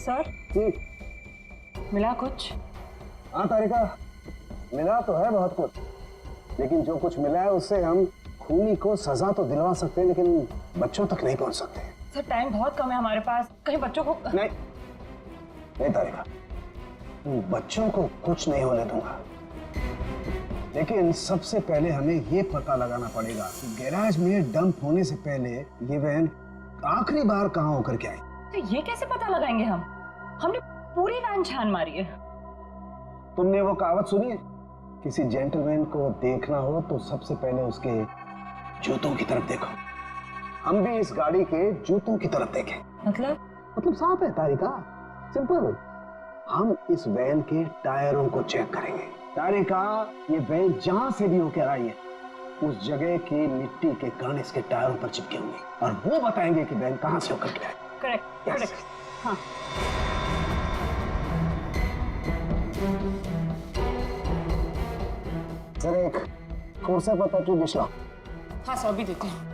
सर, मिला कुछ? हाँ तारिका, मिला तो है बहुत कुछ, लेकिन जो कुछ मिला है उससे हम खूनी को सजा तो दिलवा सकते हैं, लेकिन बच्चों तक नहीं पहुंच सकते। सर, टाइम बहुत कम है हमारे पास, कहीं बच्चों को नहीं तारिका, बच्चों को कुछ नहीं होने दूंगा, लेकिन सबसे पहले हमें ये पता लगाना पड़ेगा कि गैराज में डंप होने से पहले ये वैन आखिरी बार कहाँ होकर के आई। तो ये कैसे पता लगाएंगे हम? हमने पूरी वैन छान मारी है। तुमने वो कहावत सुनी है, किसी जेंटलमैन को देखना हो तो सबसे पहले उसके जूतों की तरफ देखो। हम भी इस गाड़ी के जूतों की तरफ देखें। मतलब साफ है तारिका, सिंपल। हम इस वैन के टायरों को चेक करेंगे। तारिका, ये वैन जहां से भी होकर आई है उस जगह की मिट्टी के कण इसके टायरों पर चिपके होंगे और वो बताएंगे कि वैन कहां से होकर के आई। करेक्ट। हाँ। जरा एक कोर्सा पर पेट्रोल डिश लाओ। हाँ सर, अभी देते हैं।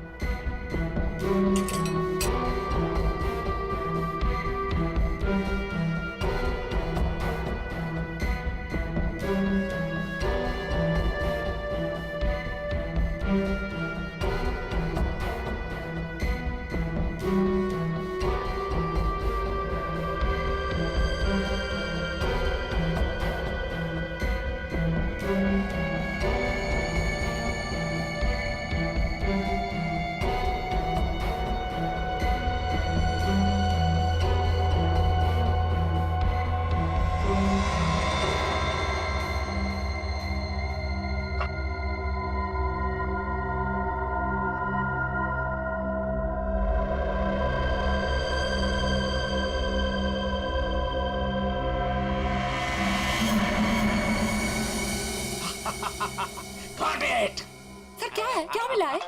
सर, क्या है? क्या मिला है?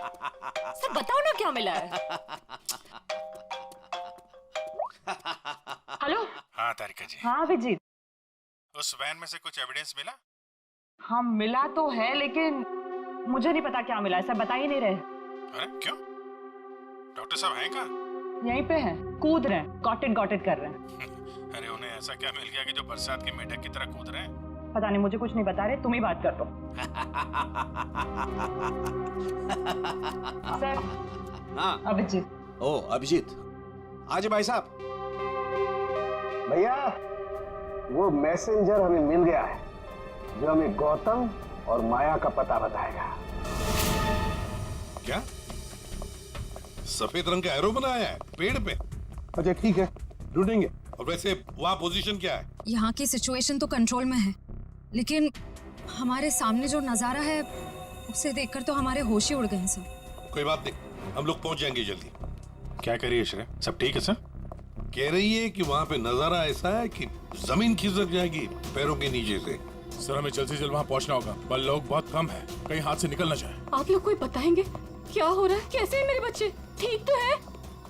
सर बताओ ना, क्या मिला है? हेलो। हाँ तारिका जी। हाँ अभिजीत, उस वैन में से कुछ एविडेंस मिला? हाँ मिला तो है, लेकिन मुझे नहीं पता क्या मिला है। सर बता ही नहीं रहे। अरे क्यों? डॉक्टर साहब हैं कहाँ? यहीं पे हैं, कूद रहे हैं, गॉट इट कर रहे हैं। अरे उन्हें ऐसा क्या मिल गया कि जो बरसात के मेढक की तरह कूद रहे हैं? पता नहीं, मुझे कुछ नहीं बता रहे, तुम ही बात कर दो। सर। हाँ अभिजीत। ओ अभिजीत, आज भाई साहब। भैया वो मैसेंजर हमें मिल गया है जो हमें गौतम और माया का पता बताएगा। क्या सफेद रंग का एरो बनाया है पेड़ पे? अच्छा ठीक है, ढूंढेंगे। और वैसे वहां पोजीशन क्या है? यहाँ की सिचुएशन तो कंट्रोल में है, लेकिन हमारे सामने जो नजारा है उसे देखकर तो हमारे होश ही उड़ गए हैं सर। कोई बात नहीं, हम लोग पहुंच जाएंगे जल्दी। क्या कह रही है श्रेया? सब ठीक है सर? कह रही है कि वहां पे नजारा ऐसा है कि जमीन खिसक जाएगी पैरों के नीचे से। सर हमें जल्द से जल्द वहाँ पहुँचना होगा, पर लोग बहुत कम है, कहीं हाथ से निकल ना जाए। आप लोग कोई बताएंगे क्या हो रहा है? कैसे है मेरे बच्चे? ठीक तो है?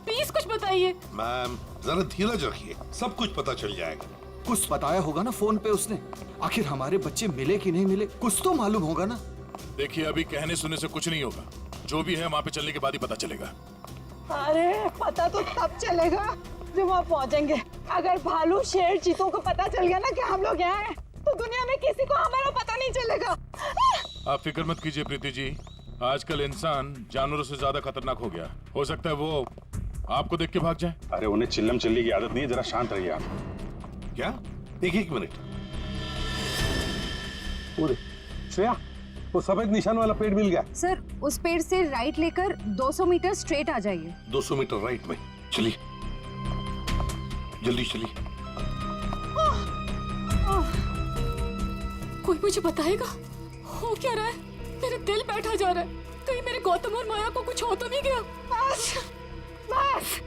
प्लीज कुछ बताइए। मैम जरा धीरज रखिए, सब कुछ पता चल जाएगा। कुछ बताया होगा ना फोन पे उसने। आखिर हमारे बच्चे मिले कि नहीं मिले कुछ तो मालूम होगा ना। देखिए अभी कहने सुनने से कुछ नहीं होगा, जो भी है वहाँ पे चलने के बाद ही पता चलेगा। अरे पता तो तब चलेगा जब वहाँ पहुँचेंगे। अगर भालू शेर चीतों को पता चल गया ना कि हम लोग यहाँ हैं, तो दुनिया में किसी को हमारा पता नहीं चलेगा। आप फिक्र मत कीजिए प्रीति जी, आजकल इंसान जानवरों से ज्यादा खतरनाक हो गया। हो सकता है वो आपको देख के भाग जाए। अरे उन्हें चिल्लम चिल्ली की आदत नहीं है, जरा शांत रहिए आप। क्या? एक मिनट। श्रेया, वो सफेद निशान वाला पेड़ मिल गया। सर उस पेड़ से राइट लेकर 200 मीटर स्ट्रेट आ जाइए। 200 मीटर राइट में। चलिए जल्दी चलिए। कोई मुझे बताएगा हो क्या रहा है? मेरे दिल बैठा जा रहा है, कहीं मेरे गौतम और माया को कुछ हो तो नहीं गया? बस बस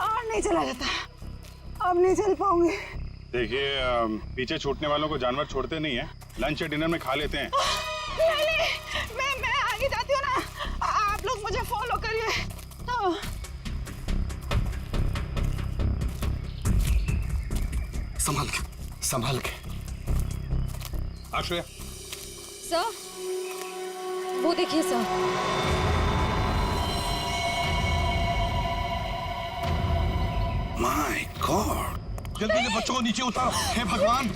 और नहीं चला जाता, अब नहीं चल पाऊंगी। देखिए पीछे छूटने वालों को जानवर छोड़ते नहीं है, लंच या डिनर में खा लेते हैं। मैं आगे जाती हूँ ना, आप लोग मुझे फॉलो करिए। संभाल के। आश्रया सर वो देखिए सर। माय गॉड, जल्दी से बच्चों को नीचे उतारो। हे भगवान,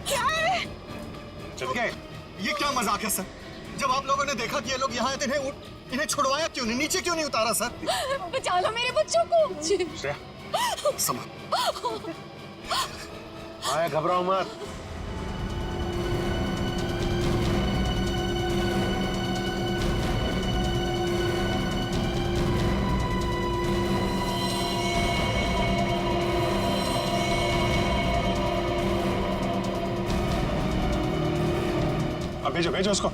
क्या है? चल गए। ये क्या मजाक है सर? जब आप लोगों ने देखा कि ये लोग यहाँ आए थे, इन्हें छुड़वाया क्यों नहीं, नीचे क्यों नहीं उतारा सर? बचा लो मेरे बच्चों को। श्रेया संभाल। आया, घबराओ मत। अब भेजो भेजो उसको।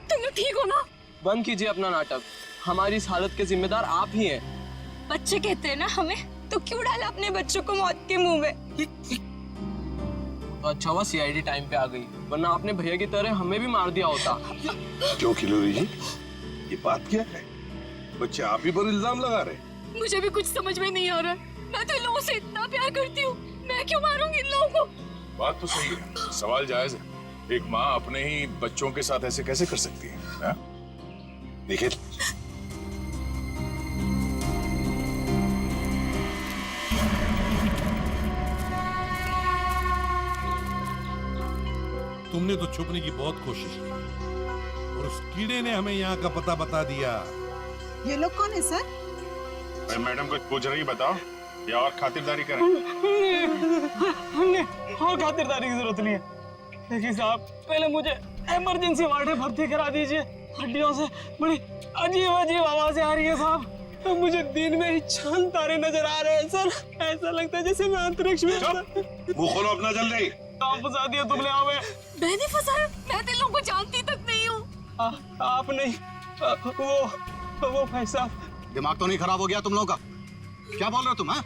तुम लोग ठीक हो ना? बंद कीजिए अपना नाटक, हमारी इस हालत के जिम्मेदार आप ही हैं। बच्चे कहते हैं ना हमें, तो क्यों डाला अपने बच्चों को मौत के मुंह में? तो अच्छा हुआ सीआईडी टाइम पे आ गई, वरना आपने भैया की तरह हमें भी मार दिया होता। क्यों खिलोरी जी, ये बात क्या है? बच्चे आप ही पर इल्जाम लगा रहे। मुझे भी कुछ समझ में नहीं आ रहा है। मैं तो इन लोगों से इतना प्यार करती हूँ, मैं क्यों मारूंगी इन लोगों को? बात तो सही है, सवाल जायज है। एक माँ अपने ही बच्चों के साथ ऐसे कैसे कर सकती है? देखिए तुमने तो छुपने की बहुत कोशिश की और उस कीड़े ने हमें यहाँ का पता बता दिया। ये लोग कौन है सर? मैडम कुछ पूछ रही, बताओ या और खातिरदारी करें? हमने और खातिरदारी की जरूरत नहीं है। देखिए साहब, पहले मुझे इमरजेंसी वार्ड में भर्ती करा दीजिए। हड्डियों से बड़ी अजीब अजीब आवाजें आ रही है साहब। तो मुझे दिन में ही चांद तारे नजर आ रहे हैं सर। ऐसा लगता है जैसे मैं अंतरिक्ष में। मुंह खोलो अपना जल्दी। आप फंसा दिया तुमने हमें। मैंने फंसाया? मैं तो इन लोगों को जानती तक नहीं हूँ। आप नहीं, वो भाई साहब। दिमाग तो नहीं खराब हो गया तुम लोगों का? क्या बोल रहे हो तुम? हाँ,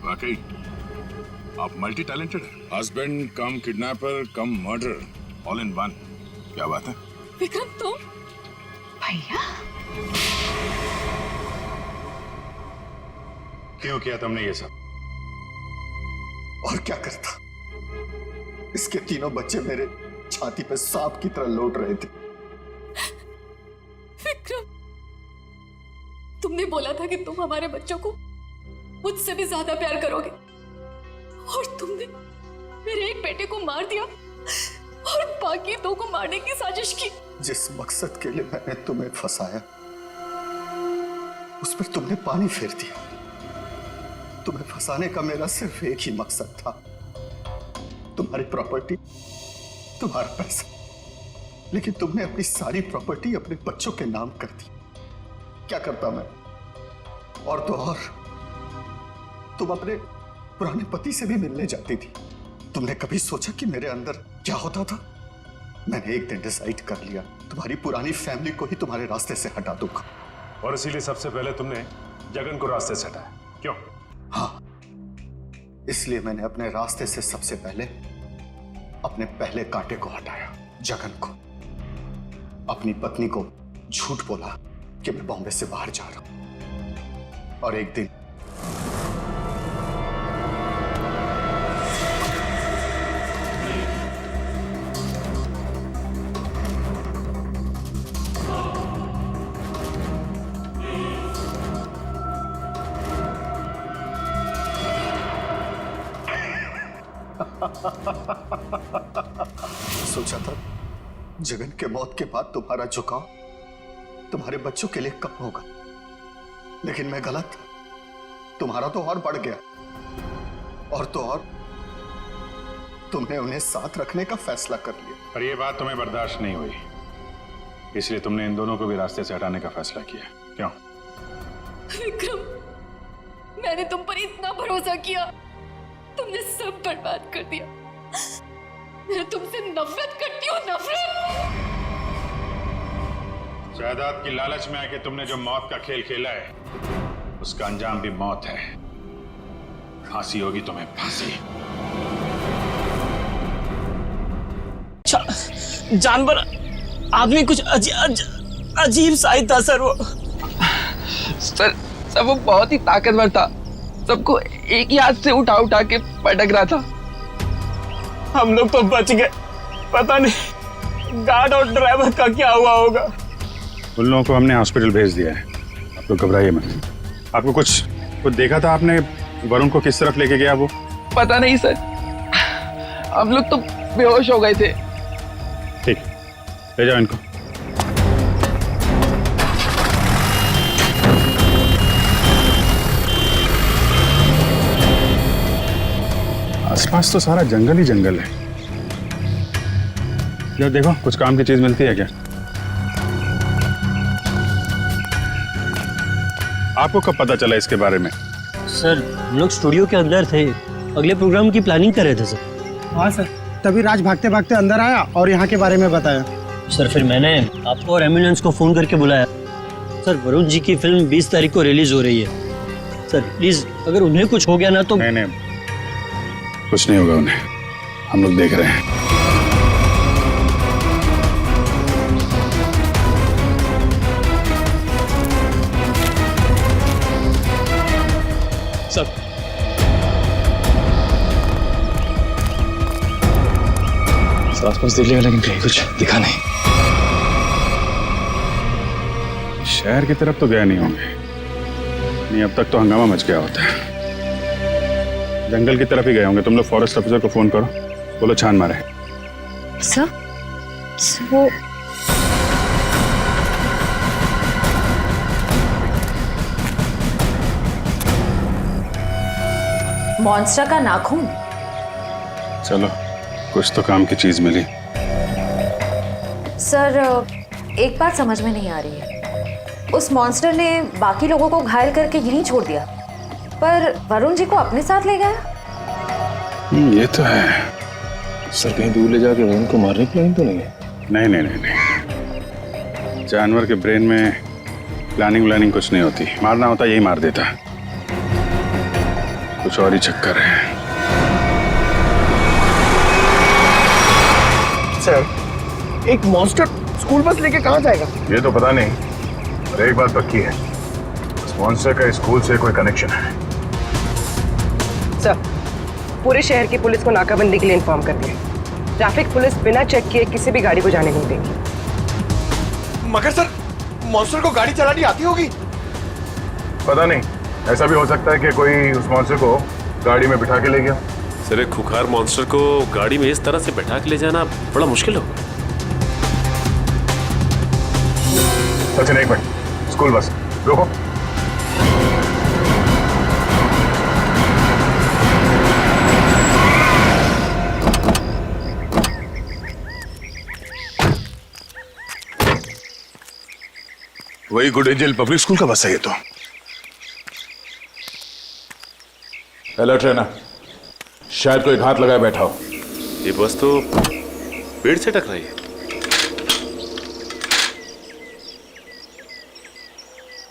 वाकई आप मल्टी टैलेंटेड हैं। Husband come kidnapper come murder, all in one. क्या बात है? विक्रम तुम? भैया क्यों किया तुमने ये सब? और क्या करता? इसके तीनों बच्चे मेरे छाती पे सांप की तरह लौट रहे थे। विक्रम, तुमने बोला था कि तुम हमारे बच्चों को मुझसे भी ज्यादा प्यार करोगे, और तुमने मेरे एक बेटे को मार दिया और बाकी दो को मारने की साजिश की। जिस मकसद के लिए मैंने तुम्हें फंसाया, उस पर तुमने पानी फेर दिया। तुम्हें फंसाने का मेरा सिर्फ एक ही मकसद था, तुम्हारी प्रॉपर्टी, तुम्हारा पैसा। लेकिन तुमने अपनी सारी प्रॉपर्टी अपने बच्चों के नाम कर दी। क्या करता मैं? और तो और तुम अपने पुराने पति से भी मिलने जाती थी। तुमने कभी सोचा कि मेरे अंदर क्या होता था? मैंने एक दिन डिसाइड कर लिया, तुम्हारी पुरानी फैमिली को ही तुम्हारे रास्ते से हटा दूंगा। और इसीलिए सबसे पहले तुमने जगन को रास्ते से हटाया, क्यों? हाँ, इसलिए मैंने अपने रास्ते से सबसे पहले अपने पहले कांटे को हटाया, जगन को। अपनी पत्नी को झूठ बोला कि मैं बॉम्बे से बाहर जा रहा हूं, और एक दिन सोचा था जगन के मौत के बाद तुम्हारा झुकाव तुम्हारे बच्चों के लिए कम होगा, लेकिन मैं गलत था। तुम्हारा तो और बढ़ गया, और तो और तुमने उन्हें साथ रखने का फैसला कर लिया। पर यह बात तुम्हें बर्दाश्त नहीं हुई, इसलिए तुमने इन दोनों को भी रास्ते से हटाने का फैसला किया, क्यों? विक्रम, मैंने तुम पर इतना भरोसा किया, तुमने सब बर्बाद कर दिया। मैं तुमसे नफरत करती हूँ, नफरत। जायदाद की लालच में आके तुमने जो मौत का खेल खेला है, उसका अंजाम भी मौत है। फांसी होगी तुम्हें, फांसी। जानवर आदमी कुछ अजीब सा ही था सर। वो सर वो बहुत ही ताकतवर था, सबको एक ही हाथ से उठा उठा के पटक रहा था। हम लोग तो बच गए, पता नहीं गार्ड और ड्राइवर का क्या हुआ होगा। उन लोगों को हमने हॉस्पिटल भेज दिया है, आप लोग घबराइए मत। आपको कुछ देखा था आपने? वरुण को किस तरफ लेके गया वो? पता नहीं सर, हम लोग तो बेहोश हो गए थे। ठीक, ले जाओ इनको। आसपास तो सारा जंगल ही जंगल है। यार देखो, कुछ काम की चीज मिलती है क्या? आपको कब पता चला इसके बारे में? सर हम लोग स्टूडियो के अंदर थे, अगले प्रोग्राम की प्लानिंग कर रहे थे सर। हाँ सर, तभी राज भागते भागते अंदर आया और यहाँ के बारे में बताया। सर फिर मैंने आपको और एम्बुलेंस को फोन करके बुलाया। सर वरुण जी की फिल्म 20 तारीख को रिलीज हो रही है। सर प्लीज अगर उन्हें कुछ हो गया ना तो। नहीं, कुछ नहीं होगा उन्हें, हम लोग देख रहे हैं। सर आसपास देख लिया, लेकिन कहीं कुछ दिखा नहीं। शहर की तरफ तो गए नहीं होंगे, नहीं अब तक तो हंगामा मच गया होता है। जंगल की तरफ ही गए होंगे। तुम लोग फॉरेस्ट ऑफिसर को फोन करो, बोलो छान मारे। सर वो मॉन्स्टर का नाखून। चलो कुछ तो काम की चीज मिली। सर एक बात समझ में नहीं आ रही है, उस मॉन्स्टर ने बाकी लोगों को घायल करके यहीं छोड़ दिया, पर वरुण जी को अपने साथ ले गया। ये तो है। सर कहीं दूर ले जाके वरुण को मारने की प्लानिंग तो नहीं है? नहीं, जानवर के ब्रेन में प्लानिंग व्लानिंग कुछ नहीं होती। मारना होता यही मार देता, कुछ और ही चक्कर है। सर, एक मॉन्स्टर स्कूल बस लेके कहाँ जाएगा? ये तो पता नहीं, पर एक बात पक्की है, इस मॉन्स्टर का स्कूल से कोई कनेक्शन है। सर, पूरे शहर की पुलिस को नाकाबंदी के लिए इन्फॉर्म कर दिया। ट्रैफिक पुलिस बिना चेक किए किसी भी गाड़ी को जाने नहीं देगी। मगर सर, मॉन्स्टर को गाड़ी चलानी आती होगी? पता नहीं, ऐसा भी हो सकता है कि कोई उस मॉन्स्टर को गाड़ी में बिठा के ले गया। सर, एक खुखार मॉन्स्टर को गाड़ी में इस तरह से बैठा के ले जाना बड़ा मुश्किल होगा। सचिन, एक मिनट, स्कूल बस रोको। वही गुड एंजल पब्लिक स्कूल का बस है ये तो। अलर्ट रहना, शायद कोई घात लगाए बैठा हो। ये बस तो पेड़ से टकराई है।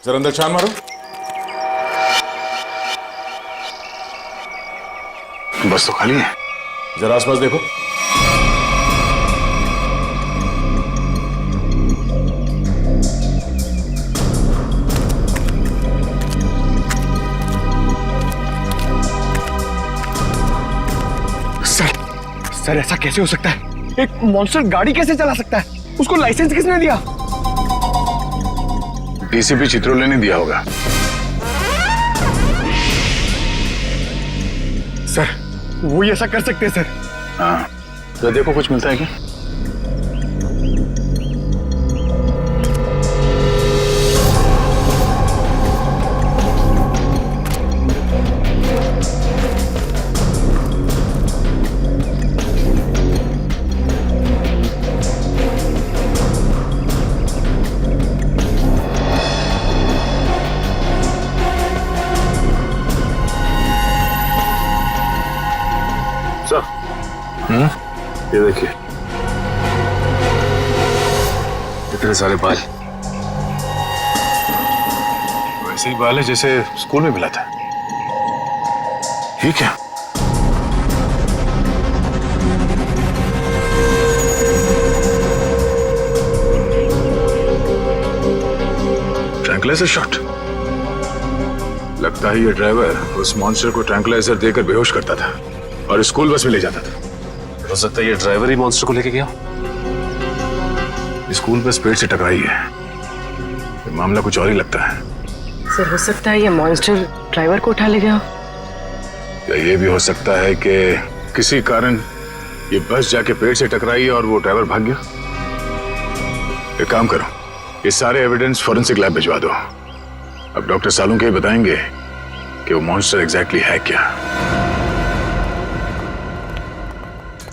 जरा अंदर छान मारो। बस तो खाली है, जरा आसपास देखो। सर, ऐसा कैसे हो सकता है? एक मॉन्स्टर गाड़ी कैसे चला सकता है? उसको लाइसेंस किसने दिया? डीसीपी चित्रोले ने दिया होगा। सर, वो ऐसा कर सकते हैं सर? हाँ, तो देखो कुछ मिलता है क्या? ये देखिए, इतने सारे बाल, वैसे ही बाल है जैसे स्कूल में मिला था। ये क्या? Tranquilliser shot. लगता है ये ड्राइवर उस मॉन्स्टर को ट्रैंकुलाइजर देकर बेहोश करता था और स्कूल बस में ले जाता था। हो सकता है ये ड्राइवर ही मॉन्स्टर को लेके गया। स्कूल बस पेड़ से टकराई है, ये मामला कुछ और ही लगता है। सर, हो सकता है ये मॉन्स्टर ड्राइवर को उठा ले गया। या ये भी हो सकता है कि किसी कारण ये बस जाके पेड़ से टकराई और वो ड्राइवर भाग गया। एक काम करो, ये सारे एविडेंस फॉरेंसिक लैब भिजवा दो। अब डॉक्टर सालुंके बताएंगे कि वो मॉन्स्टर एग्जैक्टली है क्या।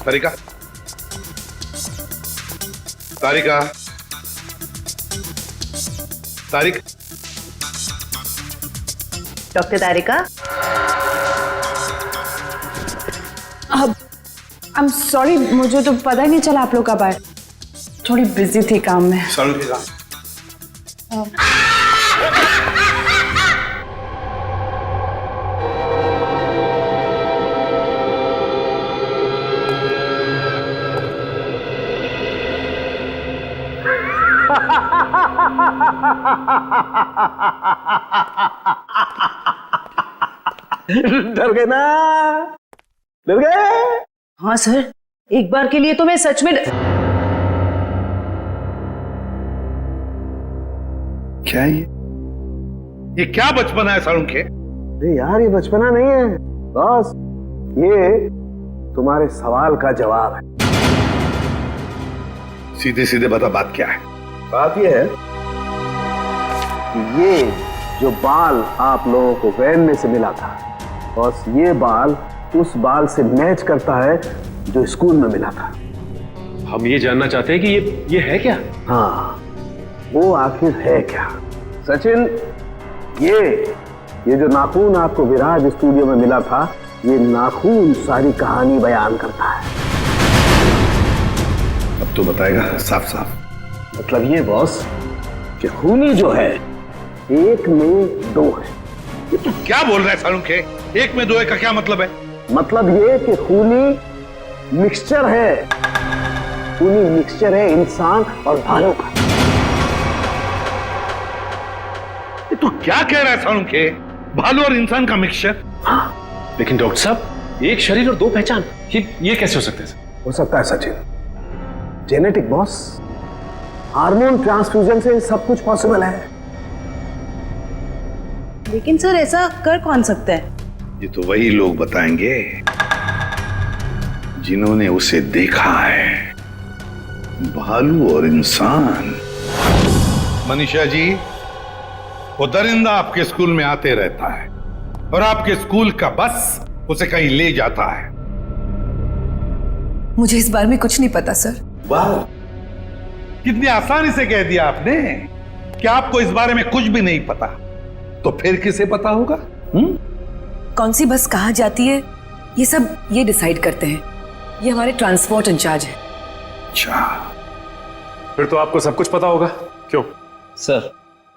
तारिका, तारिका, तारिक, डॉक्टर तारिका। अब आई एम सॉरी, मुझे तो पता ही नहीं चला आप लोग कब आए। थोड़ी बिजी थी काम में। सालुंके का डर गए ना? डर गए? हाँ सर, एक बार के लिए तो मैं सच में क्या ये क्या बचपना है सालुंके? अरे यार, ये बचपना नहीं है बॉस, ये तुम्हारे सवाल का जवाब है। सीधे सीधे बता, बात क्या है? बात ये है कि ये जो बाल आप लोगों को वैन में से मिला था, बस ये बाल उस बाल से मैच करता है जो स्कूल में मिला था। हम ये जानना चाहते हैं कि ये है क्या? हाँ, वो आखिर है क्या? सचिन, ये जो नाखून आपको विराज स्टूडियो में मिला था, ये नाखून सारी कहानी बयान करता है। अब तो बताएगा साफ साफ। मतलब ये बॉस कि खूनी जो है एक में दो है। ये तू क्या बोल रहा है सालुंके? एक में दो है का क्या मतलब है? मतलब ये कि खूनी मिक्सचर है। खूनी मिक्सचर है इंसान और भालू का। तो क्या कह रहा है सालुंखे? भालू और इंसान का मिक्सचर? लेकिन डॉक्टर साहब, एक शरीर और दो पहचान, ये कैसे हो सकता है? हो सकता है Sachin, genetic boss. Hormone transfusion से सब कुछ पॉसिबल है। लेकिन सर ऐसा कर कौन सकता है? ये तो वही लोग बताएंगे जिन्होंने उसे देखा है, भालू और इंसान। मनीषा जी, वो दरिंदा आपके स्कूल में आते रहता है और आपके स्कूल का बस उसे कहीं ले जाता है। मुझे इस बारे में कुछ नहीं पता सर। वाह, कितनी आसानी से कह दिया आपने कि आपको इस बारे में कुछ भी नहीं पता। तो फिर किसे पता होगा? कौन सी बस कहाँ जाती है ये सब ये डिसाइड करते हैं। ये हमारे ट्रांसपोर्ट इंचार्ज है। अच्छा, फिर तो आपको सब कुछ पता होगा। क्यों? सर,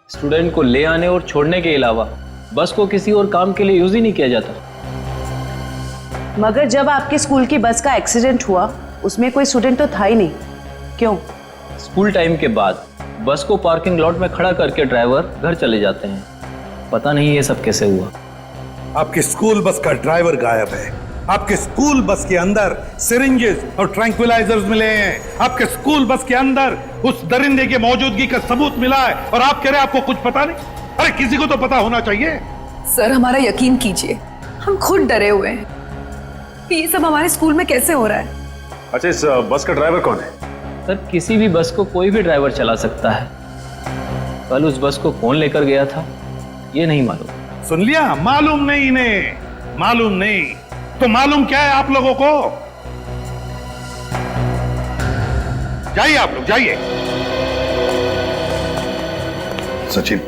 स्टूडेंट को ले आने और छोड़ने के अलावा बस को किसी और काम के लिए यूज ही नहीं किया जाता। मगर जब आपके स्कूल की बस का एक्सीडेंट हुआ उसमें कोई स्टूडेंट तो था ही नहीं। क्यों? स्कूल टाइम के बाद बस को पार्किंग लॉट में खड़ा करके ड्राइवर घर चले जाते हैं। पता नहीं ये सब कैसे हुआ। आपके स्कूल बस का ड्राइवर गायब है। आपके स्कूल बस के अंदर सिरिंजेस और ट्रैंक्विलाइजर्स मिले हैं। आपके स्कूल बस के अंदर उस दरिंदे की मौजूदगी का सबूत मिला है और आप कह रहे हैं आपको कुछ पता नहीं? अरे किसी को तो पता होना चाहिए। सर हमारा यकीन कीजिए, हम खुद डरे हुए हैं कि ये सब हमारे स्कूल में कैसे हो रहा है। अच्छा, इस बस का ड्राइवर कौन है? सर, किसी भी बस को कोई भी ड्राइवर चला सकता है। कल उस बस को कौन लेकर गया था ये नहीं मालूम। सुन लिया? मालूम नहीं इन्हें, मालूम नहीं। तो मालूम क्या है आप लोगों को? जाइए आप लोग, जाइए। सचिन,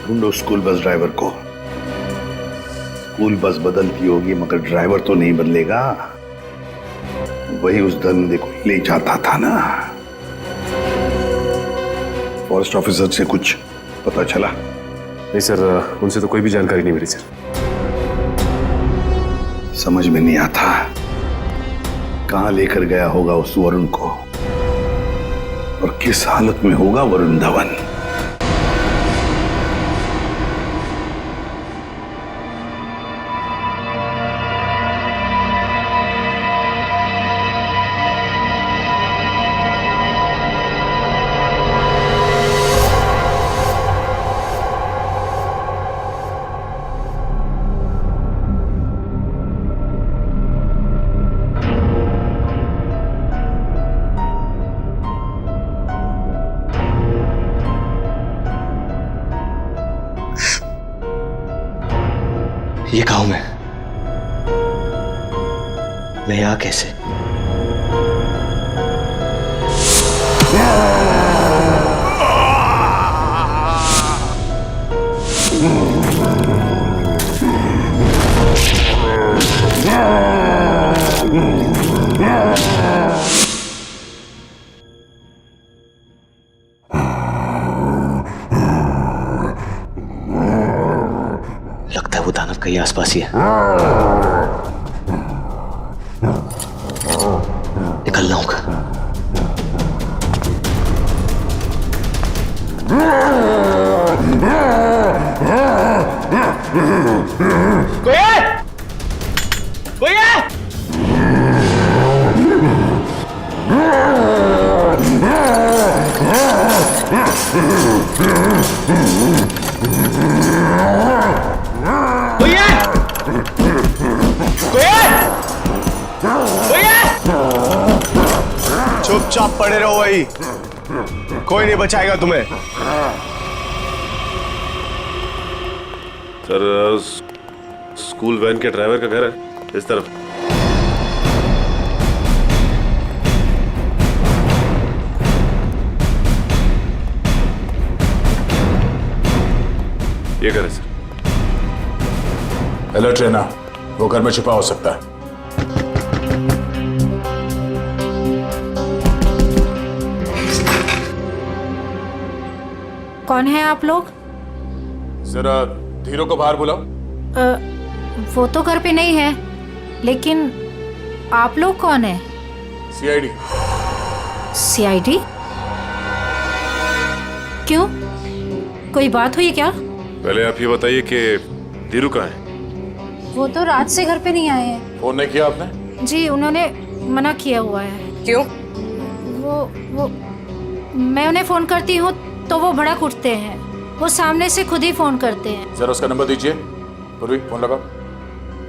ढूंढो स्कूल बस ड्राइवर को। स्कूल बस बदलती होगी मगर ड्राइवर तो नहीं बदलेगा। वही उस दरिंदे को ले जाता था ना। फॉरेस्ट ऑफिसर से कुछ पता चला? नहीं सर, उनसे तो कोई भी जानकारी नहीं मिली सर। समझ में नहीं आता कहां लेकर गया होगा उस वरुण को और किस हालत में होगा वरुण धवन। ये कहा हूं मैं यहां कैसे? लगता है वो दानव कहीं आसपास ही है। निकलना होगा। कोई है? कोई है? कोई है? कोई है? कोई है? चुपचाप पड़े रहो वही, कोई नहीं बचाएगा तुम्हें। सर, स्कूल वैन के ड्राइवर का घर है इस तरफ। ये घर है सर। अलर्ट रहना, वो घर में छुपा हो सकता है। कौन है आप लोग? जरा धीरो को बाहर बुलाओ। वो तो घर पे नहीं है, लेकिन आप लोग कौन है? सीआईडी। सीआईडी? क्यों, कोई बात हुई क्या? पहले आप ये बताइए कि धीरू कहाँ है? वो तो रात से घर पे नहीं आए हैं। फोन नहीं किया आपने? जी उन्होंने मना किया हुआ है। क्यों? वो मैं उन्हें फोन करती हूँ तो वो भड़क उठते हैं। वो सामने से खुद ही फोन करते हैं। जरा उसका नंबर दीजिए। पूर्वी फोन लगाओ।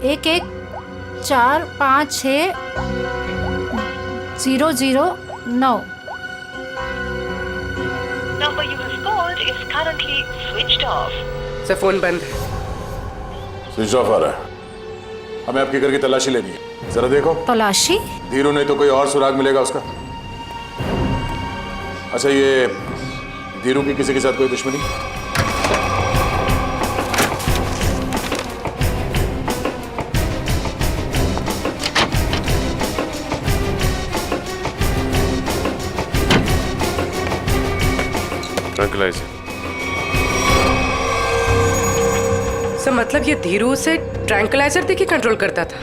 11456009। Number you have called is currently switched off. Sir phone बंद है। स्विच ऑफ आ रहा है। हमें आपके घर की तलाशी लेनी है, जरा देखो। तलाशी? धीरू नहीं तो कोई और सुराग मिलेगा उसका। अच्छा, ये धीरू की किसी के साथ कोई दुश्मनी? ट्रैंक्विलाइजर। सर मतलब ये धीरू से ट्रैंक्विलाइजर देके कंट्रोल करता था?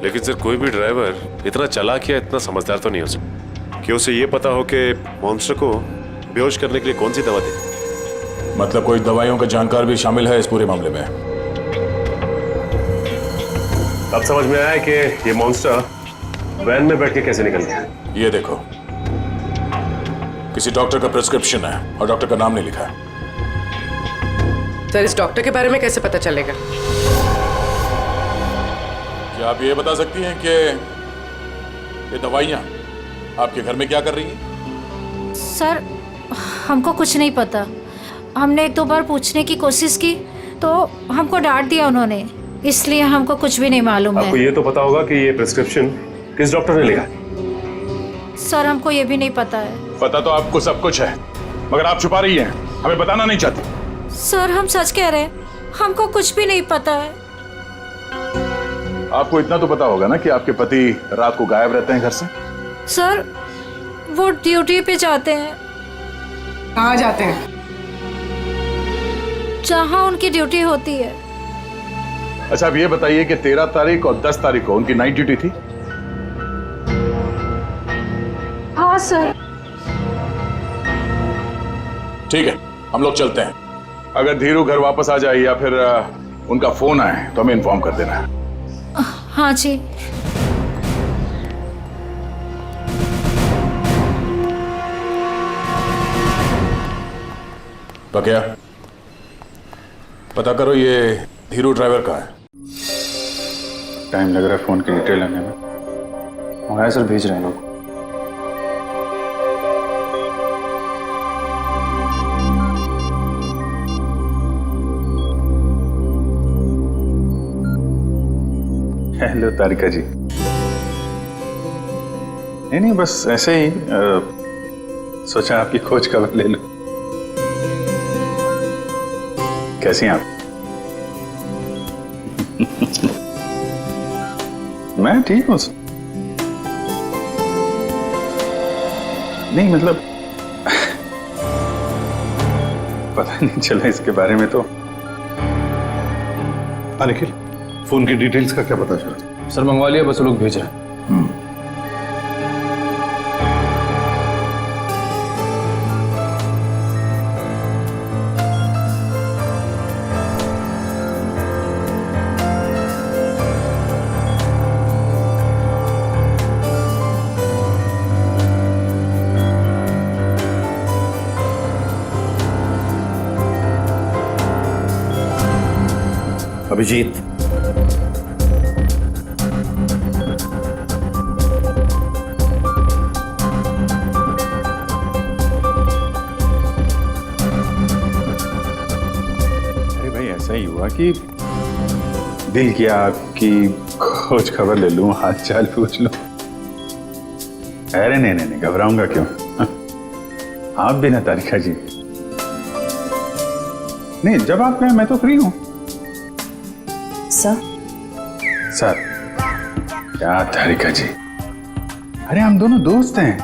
लेकिन सर कोई भी ड्राइवर इतना चालाक या इतना समझदार तो नहीं हो सकता कि उसे ये पता हो कि मॉन्स्टर को बेहोश करने के लिए कौन सी दवा दे। मतलब कोई दवाइयों का जानकार भी शामिल है इस पूरे मामले में? अब समझ में आया कि ये मॉन्स्टर वैन में बैठ के कैसे निकल गया। ये देखो, किसी डॉक्टर का प्रिस्क्रिप्शन है और डॉक्टर का नाम नहीं लिखा है। सर इस डॉक्टर के बारे में कैसे पता चलेगा? क्या आप ये बता सकती हैं कि ये दवाइयाँ आपके घर में क्या कर रही हैं? सर हमको कुछ नहीं पता। हमने 1-2 बार पूछने की कोशिश की तो हमको डांट दिया उन्होंने, इसलिए हमको कुछ भी नहीं मालूम आपको है। ये तो पता होगा कि ये प्रिस्क्रिप्शन किस डॉक्टर ने लिखा? सर हमको ये भी नहीं पता है। पता तो आपको सब कुछ है, मगर आप छुपा रही हैं, हमें बताना नहीं चाहती। सर हम सच कह रहे हैं, हमको कुछ भी नहीं पता है। आपको इतना तो पता होगा ना कि आपके पति रात को गायब रहते हैं घर से? सर वो ड्यूटी पे जाते हैं। कहाँ जाते हैं? जहाँ उनकी ड्यूटी होती है। अच्छा, अब ये बताइए कि 13 तारीख और 10 तारीख को उनकी नाइट ड्यूटी थी? हाँ सर। ठीक है, हम लोग चलते हैं। अगर धीरू घर वापस आ जाए या फिर उनका फोन आए तो हमें इन्फॉर्म कर देना है। हाँ जी। पक्या, पता करो ये धीरू ड्राइवर का है। टाइम लग रहा है फोन की डिटेल लेने में। मंगाया सर, भेज रहे हैं लोग। हेलो तारिका जी। नहीं बस ऐसे ही सोचा आपकी खोज खबर ले लो। कैसी हैं आप? मैं ठीक हूँ। नहीं मतलब पता नहीं चला इसके बारे में तो। निखिल, फोन की डिटेल्स का क्या पता चला? सर मंगवा लिया, बस वो लोग भेज रहे हैं। अभिजीत, अरे भाई ऐसा ही हुआ कि दिल किया आपकी खोज खबर ले लूं, हाल चाल पूछ लूं। अरे नहीं घबराऊंगा क्यों? आप भी ना तारिका जी। नहीं, जब आप कहें मैं तो फ्री हूं। सर क्या तारिका जी, अरे हम दोनों दोस्त हैं।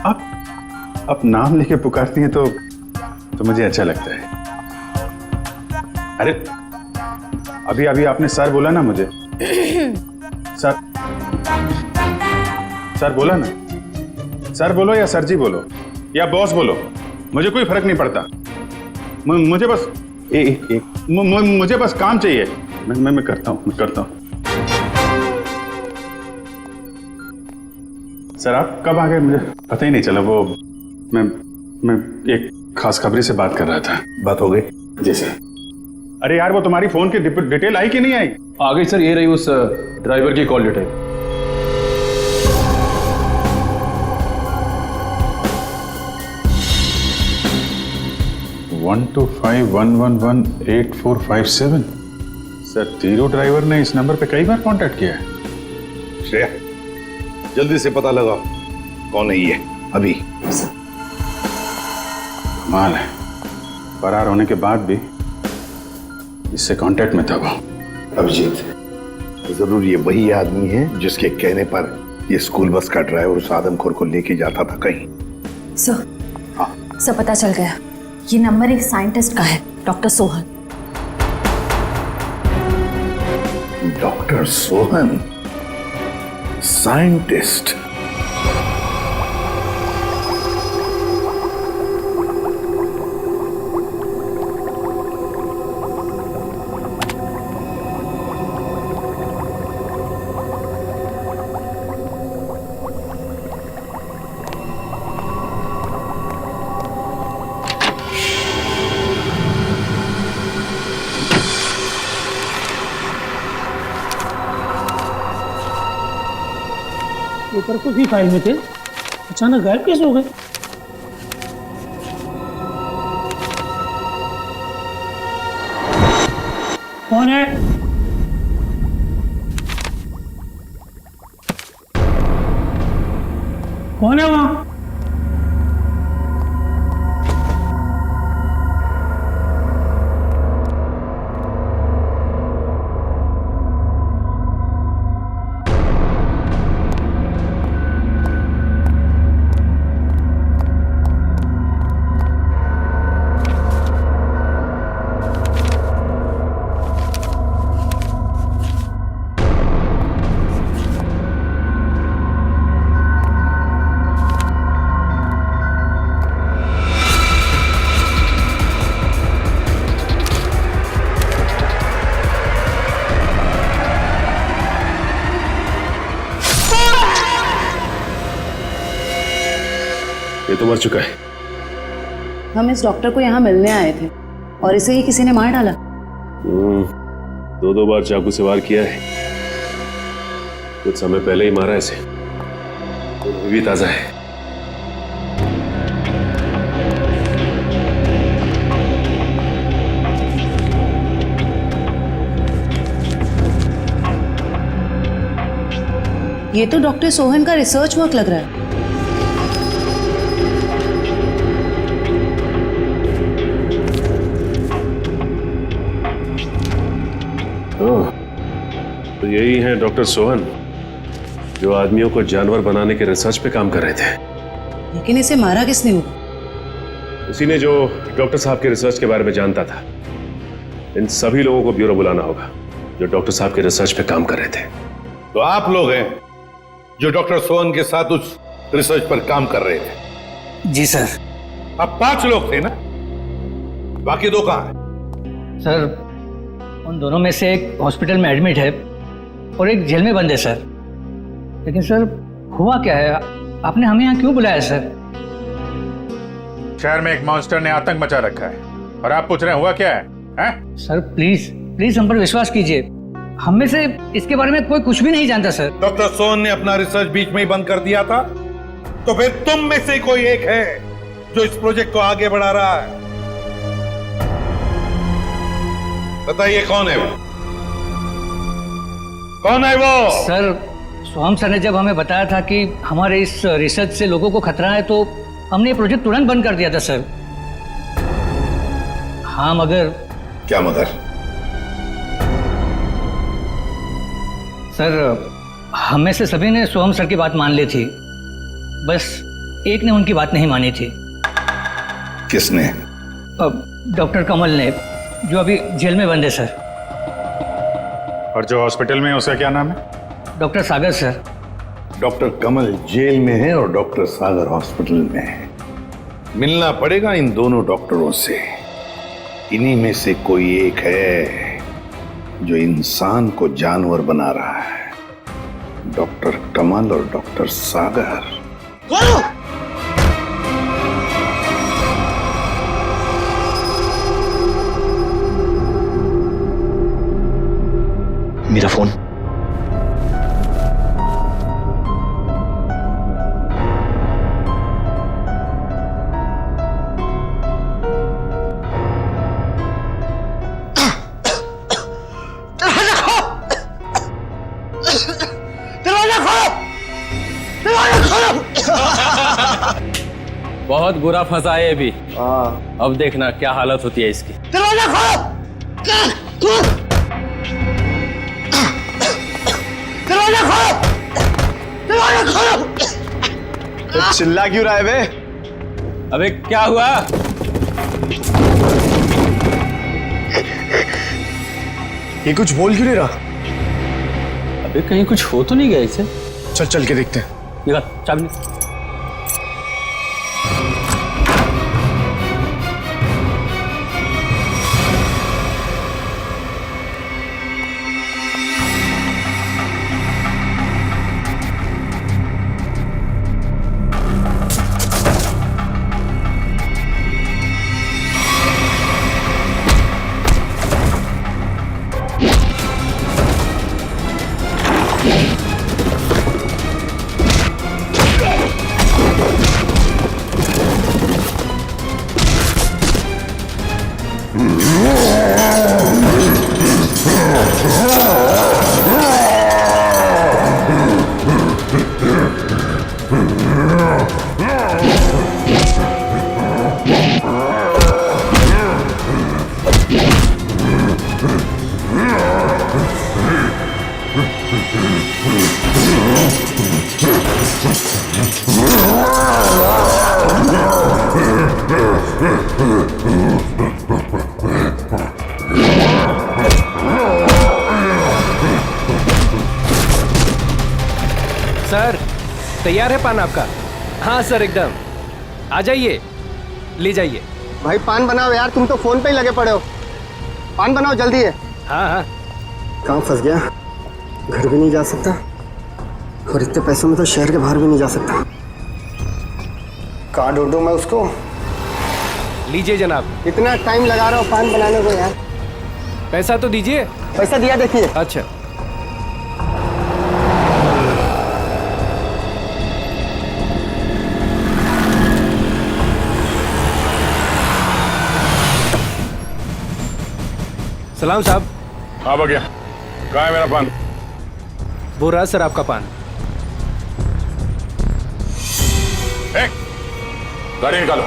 आप नाम लेके पुकारती हैं तो मुझे अच्छा लगता है। अरे अभी आपने सर बोला ना मुझे। सर बोला ना, सर बोलो या सर जी बोलो या बॉस बोलो, मुझे कोई फर्क नहीं पड़ता। मुझे बस मुझे बस काम चाहिए। मैं करता हूँ। सर आप कब आ गए मुझे पता ही नहीं चला। वो मैं एक खास खबरी से बात कर रहा था। बात हो गई? जी सर। अरे यार वो तुम्हारी फोन की डिटेल आई कि नहीं आई? आ गई सर, ये रही उस ड्राइवर की कॉल डिटेल। वन 125111845 सर तीरो ड्राइवर ने इस नंबर पे कई बार कांटेक्ट किया है। श्रेया जल्दी से पता लगाओ कौन है ये अभी। कमाल है, फरार होने के बाद भी इससे कांटेक्ट में था वो। अभिजीत जरूर ये वही आदमी है जिसके कहने पर ये स्कूल बस का ड्राइवर उस आदमखोर को लेके जाता था कहीं। सर, सर पता चल गया, ये नंबर एक साइंटिस्ट का है, doctor Sohan. Doctor Sohan scientist? Paper कुछ ही फाइल में थे, अचानक गायब कैसे हो गए? कौन है? कौन है वहां? ये तो मर चुका है। हम इस डॉक्टर को यहाँ मिलने आए थे और इसे ही किसी ने मार डाला। 2 बार चाकू से वार किया है, कुछ समय पहले ही मारा इसे, तो भी ताजा है। ये तो डॉक्टर सोहन का रिसर्च वर्क लग रहा है। तो यही है डॉक्टर सोहन जो आदमियों को जानवर बनाने के रिसर्च पे काम कर रहे थे। लेकिन इसे मारा किसने होगा? उसी ने जो डॉक्टर साहब के रिसर्च के बारे में जानता था। इन सभी लोगों को ब्यूरो बुलाना होगा जो डॉक्टर साहब के रिसर्च पे काम कर रहे थे। तो आप लोग हैं जो डॉक्टर सोहन के साथ उस रिसर्च पर काम कर रहे थे? जी सर। अब 5 लोग थे ना, बाकी 2 कहां हैं? सर उन दोनों में से एक हॉस्पिटल में एडमिट है और एक जेल में बंद है सर। लेकिन सर हुआ क्या है, आपने हमें यहाँ क्यों बुलाया सर? शहर में एक मॉन्स्टर ने आतंक मचा रखा है और आप पूछ रहे हैं हुआ क्या है, हैं? सर प्लीज हम पर विश्वास कीजिए, हम में से इसके बारे में कोई कुछ भी नहीं जानता सर। डॉक्टर सोहन ने अपना रिसर्च बीच में ही बंद कर दिया था, तो फिर तुम में से कोई एक है जो इस प्रोजेक्ट को आगे बढ़ा रहा है। बताइए कौन है वो? कौन है वो? सर सोहम सर ने जब हमें बताया था कि हमारे इस रिसर्च से लोगों को खतरा है तो हमने ये प्रोजेक्ट तुरंत बंद कर दिया था सर। हाँ मगर। क्या मगर? सर हम में से सभी ने सोहम सर की बात मान ली थी, बस एक ने उनकी बात नहीं मानी थी। किसने? डॉक्टर कमल ने, जो अभी जेल में बंद है सर। और जो हॉस्पिटल में है उसका क्या नाम है? डॉक्टर सागर सर। डॉक्टर कमल जेल में है और डॉक्टर सागर हॉस्पिटल में है। मिलना पड़ेगा इन दोनों डॉक्टरों से। इन्हीं में से कोई एक है जो इंसान को जानवर बना रहा है, डॉक्टर कमल और डॉक्टर सागर। मेरा फोन। बहुत बुरा फंसा है अभी। अब देखना क्या हालत होती है इसकी। दरवाजा खोलो! दरवाजा खोलो! दरवाजा खोलो! चिल्ला क्यों रहा है बे? अबे क्या हुआ? ये कुछ बोल क्यों नहीं रहा? अबे कहीं कुछ हो तो नहीं गया इसे? चल चल के देखते हैं। ये चाबी। सर तैयार है पान आपका? हाँ सर एकदम। आ जाइए, ले जाइए। भाई पान बनाओ यार, तुम तो फोन पे ही लगे पड़े हो। पान बनाओ जल्दी है। हाँ हाँ। कहाँ फंस गया? घर भी नहीं जा सकता और इतने पैसों में तो शहर के बाहर भी नहीं जा सकता। कहाँ ढूंढूं मैं उसको? लीजिए जनाब। इतना टाइम लगा रहा हूँ पान बनाने को यार। पैसा तो दीजिए। पैसा दिया देखिए। अच्छा। सलाम साहब। हाँ बगिया, कहाँ है मेरा पान? वो रहा सर आपका पान। गाड़ी निकालो।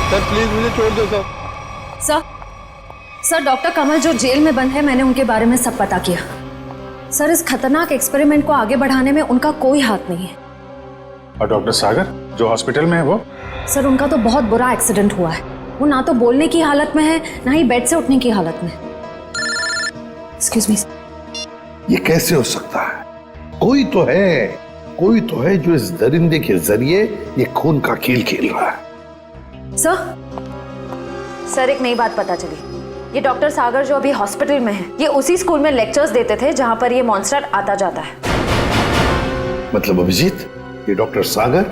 सर प्लीज मुझे छोड़ दो सर। सर डॉक्टर कमल जो जेल में बंद है, मैंने उनके बारे में सब पता किया। सर इस खतरनाक एक्सपेरिमेंट को आगे बढ़ाने में उनका कोई हाथ नहीं है। और डॉक्टर सागर जो हॉस्पिटल में है वो? सर उनका तो बहुत बुरा एक्सीडेंट हुआ है। वो ना तो बोलने की हालत में है, ना ही बेड से उठने की हालत में। Excuse me. ये कैसे हो सकता है? कोई तो है जो इस दरिंदे के जरिए ये खून का खेल खेल रहा है। सर एक नई बात पता चली। ये डॉक्टर सागर जो अभी हॉस्पिटल में है, ये उसी स्कूल में लेक्चर्स देते थे जहां पर ये मॉन्स्टर आता जाता है। मतलब अभिजीत, ये डॉक्टर सागर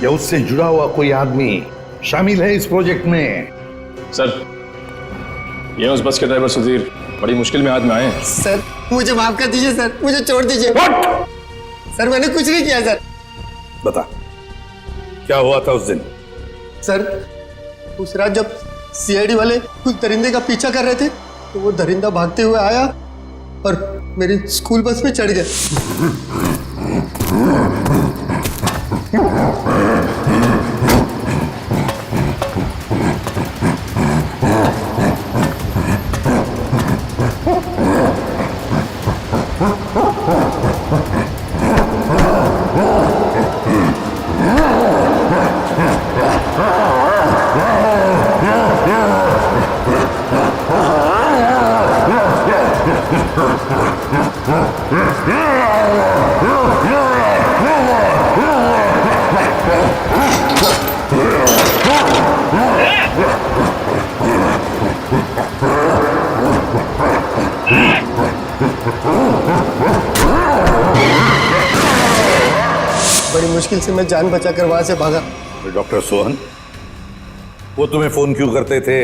या उससे जुड़ा हुआ कोई आदमी शामिल है इस प्रोजेक्ट में? सर ये उस बस के ड्राइवर सुधीर बड़ी मुश्किल में हाथ में आए हैं। सर मुझे माफ कर दीजिए सर, मुझे छोड़ दीजिए। सर मैंने कुछ नहीं किया सर। बता क्या हुआ था उस दिन? सर उस रात जब सीआईडी वाले कुछ दरिंदे का पीछा कर रहे थे तो वो दरिंदा भागते हुए आया और मेरी स्कूल बस में चढ़ गया। बड़ी मुश्किल से मैं जान बचाकर वहां से भागा। डॉक्टर सोहन, वो तुम्हें फोन क्यों करते थे?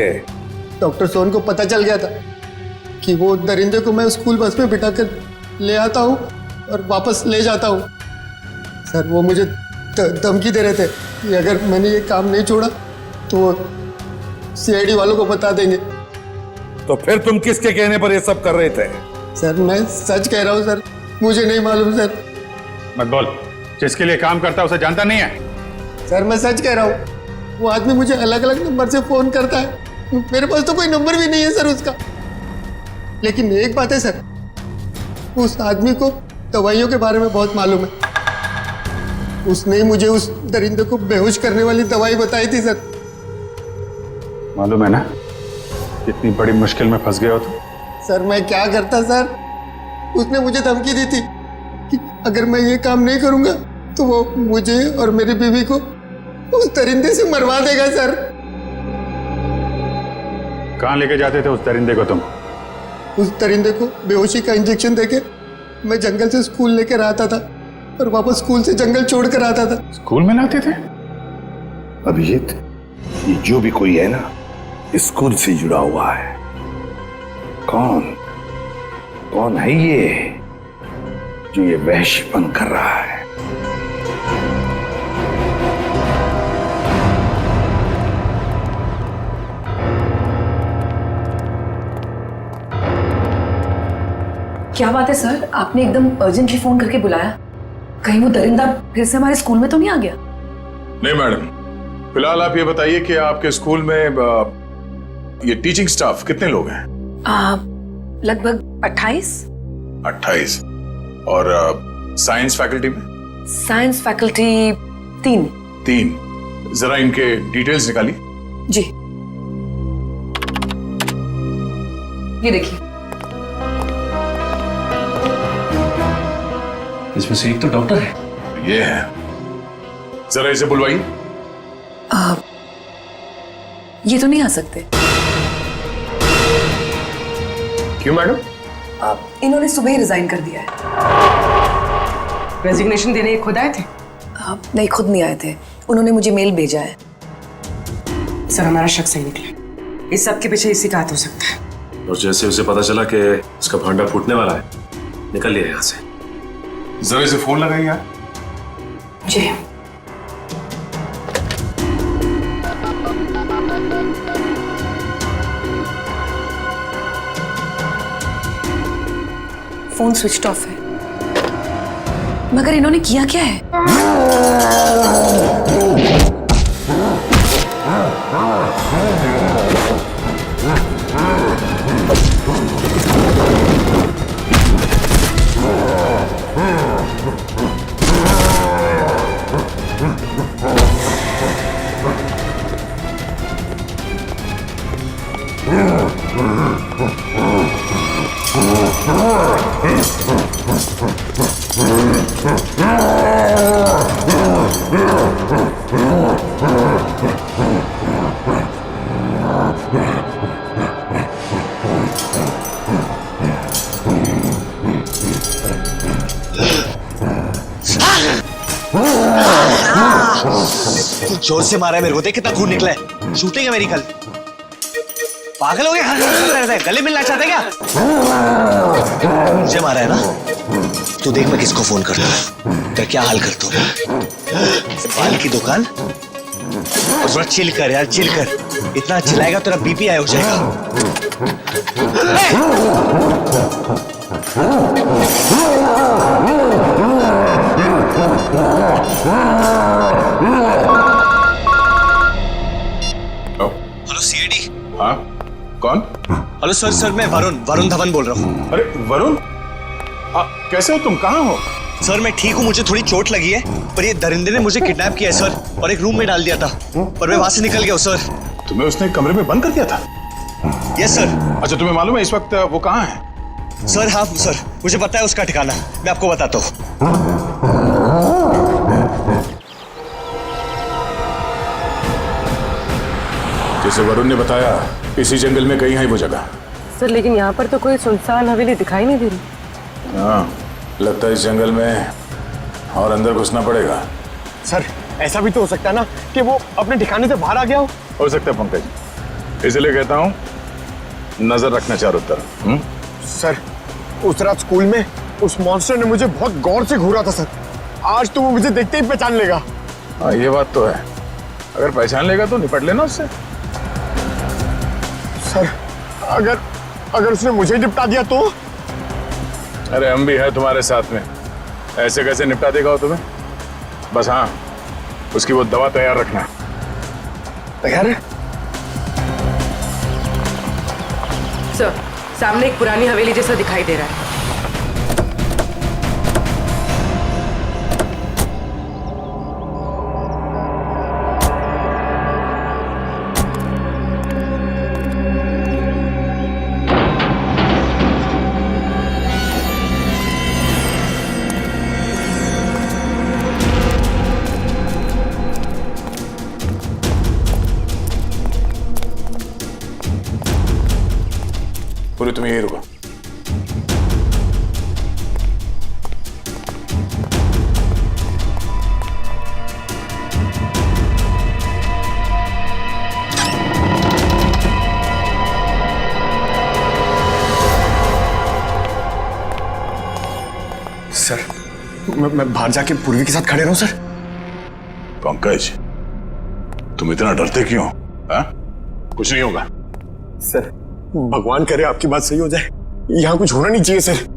डॉक्टर सोहन को पता चल गया था कि वो दरिंदे को मैं स्कूल बस में बिठाकर ले आता हूँ और वापस ले जाता हूँ। सर वो मुझे धमकी दे रहे थे कि अगर मैंने ये काम नहीं छोड़ा तो वो सीआईडी वालों को बता देंगे। तो फिर तुम किसके कहने पर ये सब कर रहे थे? सर मैं सच कह रहा हूँ सर, मुझे नहीं मालूम सर। मत बोल, जिसके लिए काम करता है उसे जानता नहीं है? सर मैं सच कह रहा हूँ, वो आदमी मुझे अलग अलग नंबर से फोन करता है, मेरे पास तो कोई नंबर भी नहीं है सर उसका। लेकिन एक बात है सर, उस आदमी को दवाइयों के बारे में बहुत मालूम है। उसने ही मुझे उस दरिंदे को बेहोश करने वाली दवाई बताई थी सर। मालूम है ना कितनी बड़ी मुश्किल में फंस गए हो तुम? सर मैं क्या करता सर, उसने मुझे धमकी दी थी कि अगर मैं ये काम नहीं करूंगा तो वो मुझे और मेरी बीवी को उस दरिंदे से मरवा देगा सर। कहाँ लेके जाते थे उस दरिंदे को तुम? उस दरिंदे को बेहोशी का इंजेक्शन देके मैं जंगल से स्कूल लेकर आता था और वापस स्कूल से जंगल छोड़ कर आता था। स्कूल में लाते थे? अभिजीत, ये जो भी कोई है ना, स्कूल से जुड़ा हुआ है। कौन है ये जो ये वहशीपन कर रहा है? क्या बात है सर, आपने एकदम अर्जेंटली फोन करके बुलाया? कहीं वो दरिंदा फिर से हमारे स्कूल में तो नहीं आ गया? नहीं मैडम, फिलहाल आप ये बताइए कि आपके स्कूल में ये टीचिंग स्टाफ कितने लोग हैं? लगभग 28। 28। और साइंस फैकल्टी में? Science faculty 3। 3। जरा इनके डिटेल्स निकालिए। जी, ये देखिए। इसमें से एक तो डॉक्टर है। ये है, जरा इसे बुलवाइए। ये तो नहीं आ सकते। क्यों मैडम? इन्होंने सुबह ही रिजाइन कर दिया है। रेजिग्नेशन देने खुद आए थे? नहीं, खुद नहीं आए थे, उन्होंने मुझे मेल भेजा है। सर हमारा शक सही निकला, इस सब के पीछे इसी का हाथ हो सकता है। और जैसे उसे पता चला कि उसका भांडा फूटने वाला है, निकल लिया यहाँ से। जरा इसे फोन लगाइए यार। जी। फोन स्विच ऑफ है, मगर इन्होंने किया क्या है? तू जोर से मारा है मेरे को, देख कितना खून निकला है। शूटिंग है मेरी कल। पागल हो गए? गले मिलना चाहते क्या? मुझे मारा है ना? तू देख मैं किसको फोन करता हूँ, तेरा क्या हाल करता हूँ। बाल की दुकान, और थोड़ा चिल कर यार, चिल कर। इतना चिल्लाएगा तेरा बीपी हाई हो जाएगा। Hello CID. हाँ, कौन? हेलो सर, मैं वरुण धवन बोल रहा हूँ। अरे वरुण, कैसे हो तुम? कहाँ हो? सर मैं ठीक हूँ, मुझे थोड़ी चोट लगी है, पर ये दरिंदे ने मुझे किडनैप किया है सर, और एक रूम में डाल दिया था, पर मैं वहां से निकल गया हूँ सर। तुम्हें उसने कमरे में बंद कर दिया था? Yes sir. अच्छा, तुम्हें मालूम है इस वक्त वो कहाँ है? सर हाँ सर, मुझे पता है उसका ठिकाना, मैं आपको बताता हूँ। जैसे वरुण ने बताया, इसी जंगल में कहीं है वो जगह। सर लेकिन यहाँ पर तो कोई सुनसान हवेली दिखाई नहीं दे रही। हाँ, लगता है इस जंगल में और अंदर घुसना पड़ेगा। सर ऐसा भी तो हो सकता है ना कि वो अपने ठिकाने से बाहर आ गया हो सकता है पंकज, इसलिए कहता हूँ नजर रखना चारों तरफ। सर उस रात स्कूल में उस मॉन्स्टर ने मुझे बहुत गौर से घूरा था सर। आज तो वो मुझे देखते ही पहचान लेगा। हाँ ये बात तो है, अगर पहचान लेगा तो निपट लेना उससे। सर अगर उसने मुझे निपटा दिया तो? अरे हम भी हैं तुम्हारे साथ में, ऐसे कैसे निपटा देगा वो तुम्हें। बस हाँ, उसकी वो दवा तैयार रखना। तैयार है सर, सामने एक पुरानी हवेली जैसा दिखाई दे रहा है। पूरी तुम यही रुको। सर मैं बाहर जाके पूर्वी के साथ खड़े रहूं सर? पंकज तुम इतना डरते क्यों? हाँ? कुछ नहीं होगा। सर भगवान करे आपकी बात सही हो जाए, यहाँ कुछ होना नहीं चाहिए सर।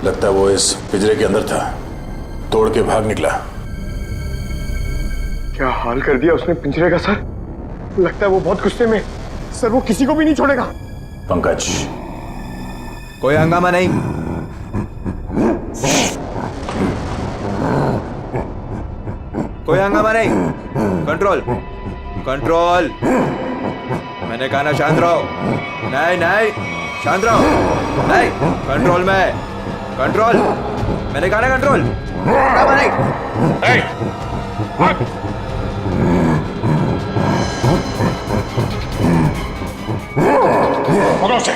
लगता है वो इस पिंजरे के अंदर था, तोड़ के भाग निकला। क्या हाल कर दिया उसने पिंजरे का सर। लगता है वो बहुत गुस्से में सर, वो किसी को भी नहीं छोड़ेगा। पंकज कोई हंगामा नहीं। कोई हंगामा नहीं। कंट्रोल कंट्रोल, मैंने कहा ना शांत रहो। नहीं नहीं शांत रहो। नहीं कंट्रोल में, कंट्रोल, मैंने कहा ना कंट्रोल। हंगामा नहीं। पकड़ो से।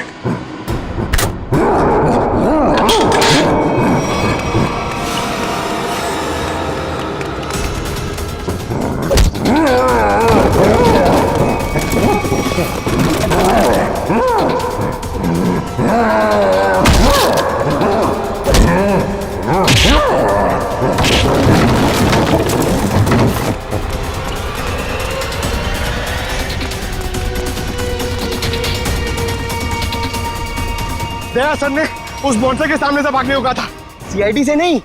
दया सर ने उस मॉन्स्टर के सामने से भागने को कहा था, सीआईडी से नहीं।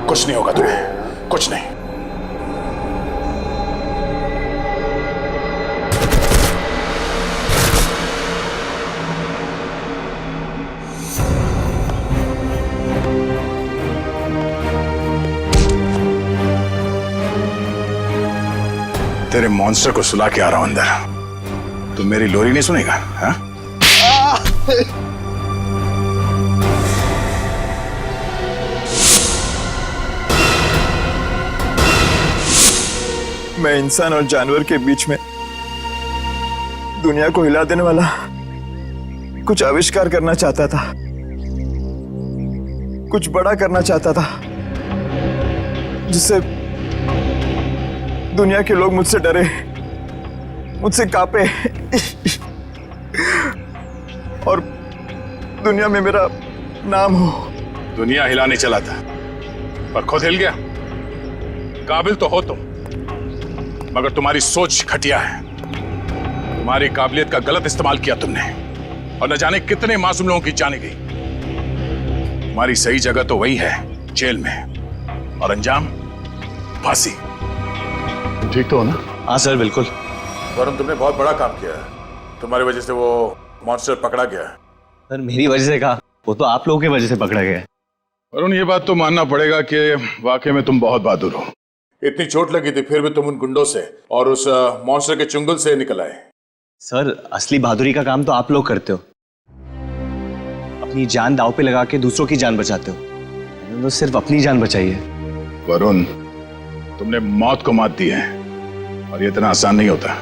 कुछ नहीं होगा तुम्हें, कुछ नहीं। तेरे मॉन्स्टर को सुला के आ रहा हूं अंदर। तुम मेरी लोरी नहीं सुनेगा? हाँ? मैं इंसान और जानवर के बीच में दुनिया को हिला देने वाला कुछ आविष्कार करना चाहता था, कुछ बड़ा करना चाहता था, जिससे दुनिया के लोग मुझसे डरे, मुझसे कांपे और दुनिया में मेरा नाम हो। दुनिया हिलाने चला था पर खुद हिल गया। काबिल तो हो तुम, मगर तुम्हारी सोच घटिया है। तुम्हारी काबिलियत का गलत इस्तेमाल किया तुमने और न जाने कितने मासूम लोगों की जाने गई। तुम्हारी सही जगह तो वही है, जेल में, और अंजाम फांसी। ठीक तो हो ना? हाँ सर, बिल्कुल। वरुण, तुमने बहुत बड़ा काम किया है। तुम्हारी वजह से वो मॉन्स्टर पकड़ा गया है। सर मेरी वजह से कहा, वो तो आप लोगों की वजह से पकड़ा गया है। वरुण, ये बात तो मानना पड़ेगा कि वाकई में तुम बहुत बहादुर हो। इतनी चोट लगी थी फिर भी तुम उन गुंडों से और उस मॉन्स्टर के चुंगल से निकल आए। सर असली बहादुरी का काम तो आप लोग करते हो, अपनी जान दांव पे लगा के दूसरों की जान बचाते हो। मैंने तो सिर्फ अपनी जान बचाई है। वरुण, तुमने मौत को मात दी है और ये इतना आसान नहीं होता।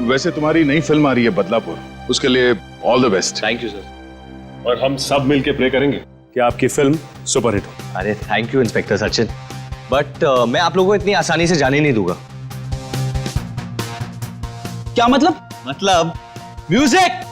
वैसे तुम्हारी नई फिल्म आ रही है बदलापुर, उसके लिए all the best. Thank you sir. और हम सब मिलकर प्रे करेंगे कि आपकी फिल्म सुपरहिट हो। अरे thank you inspector Sachin, but मैं आप लोगों को इतनी आसानी से जाने नहीं दूंगा। क्या मतलब? मतलब म्यूजिक।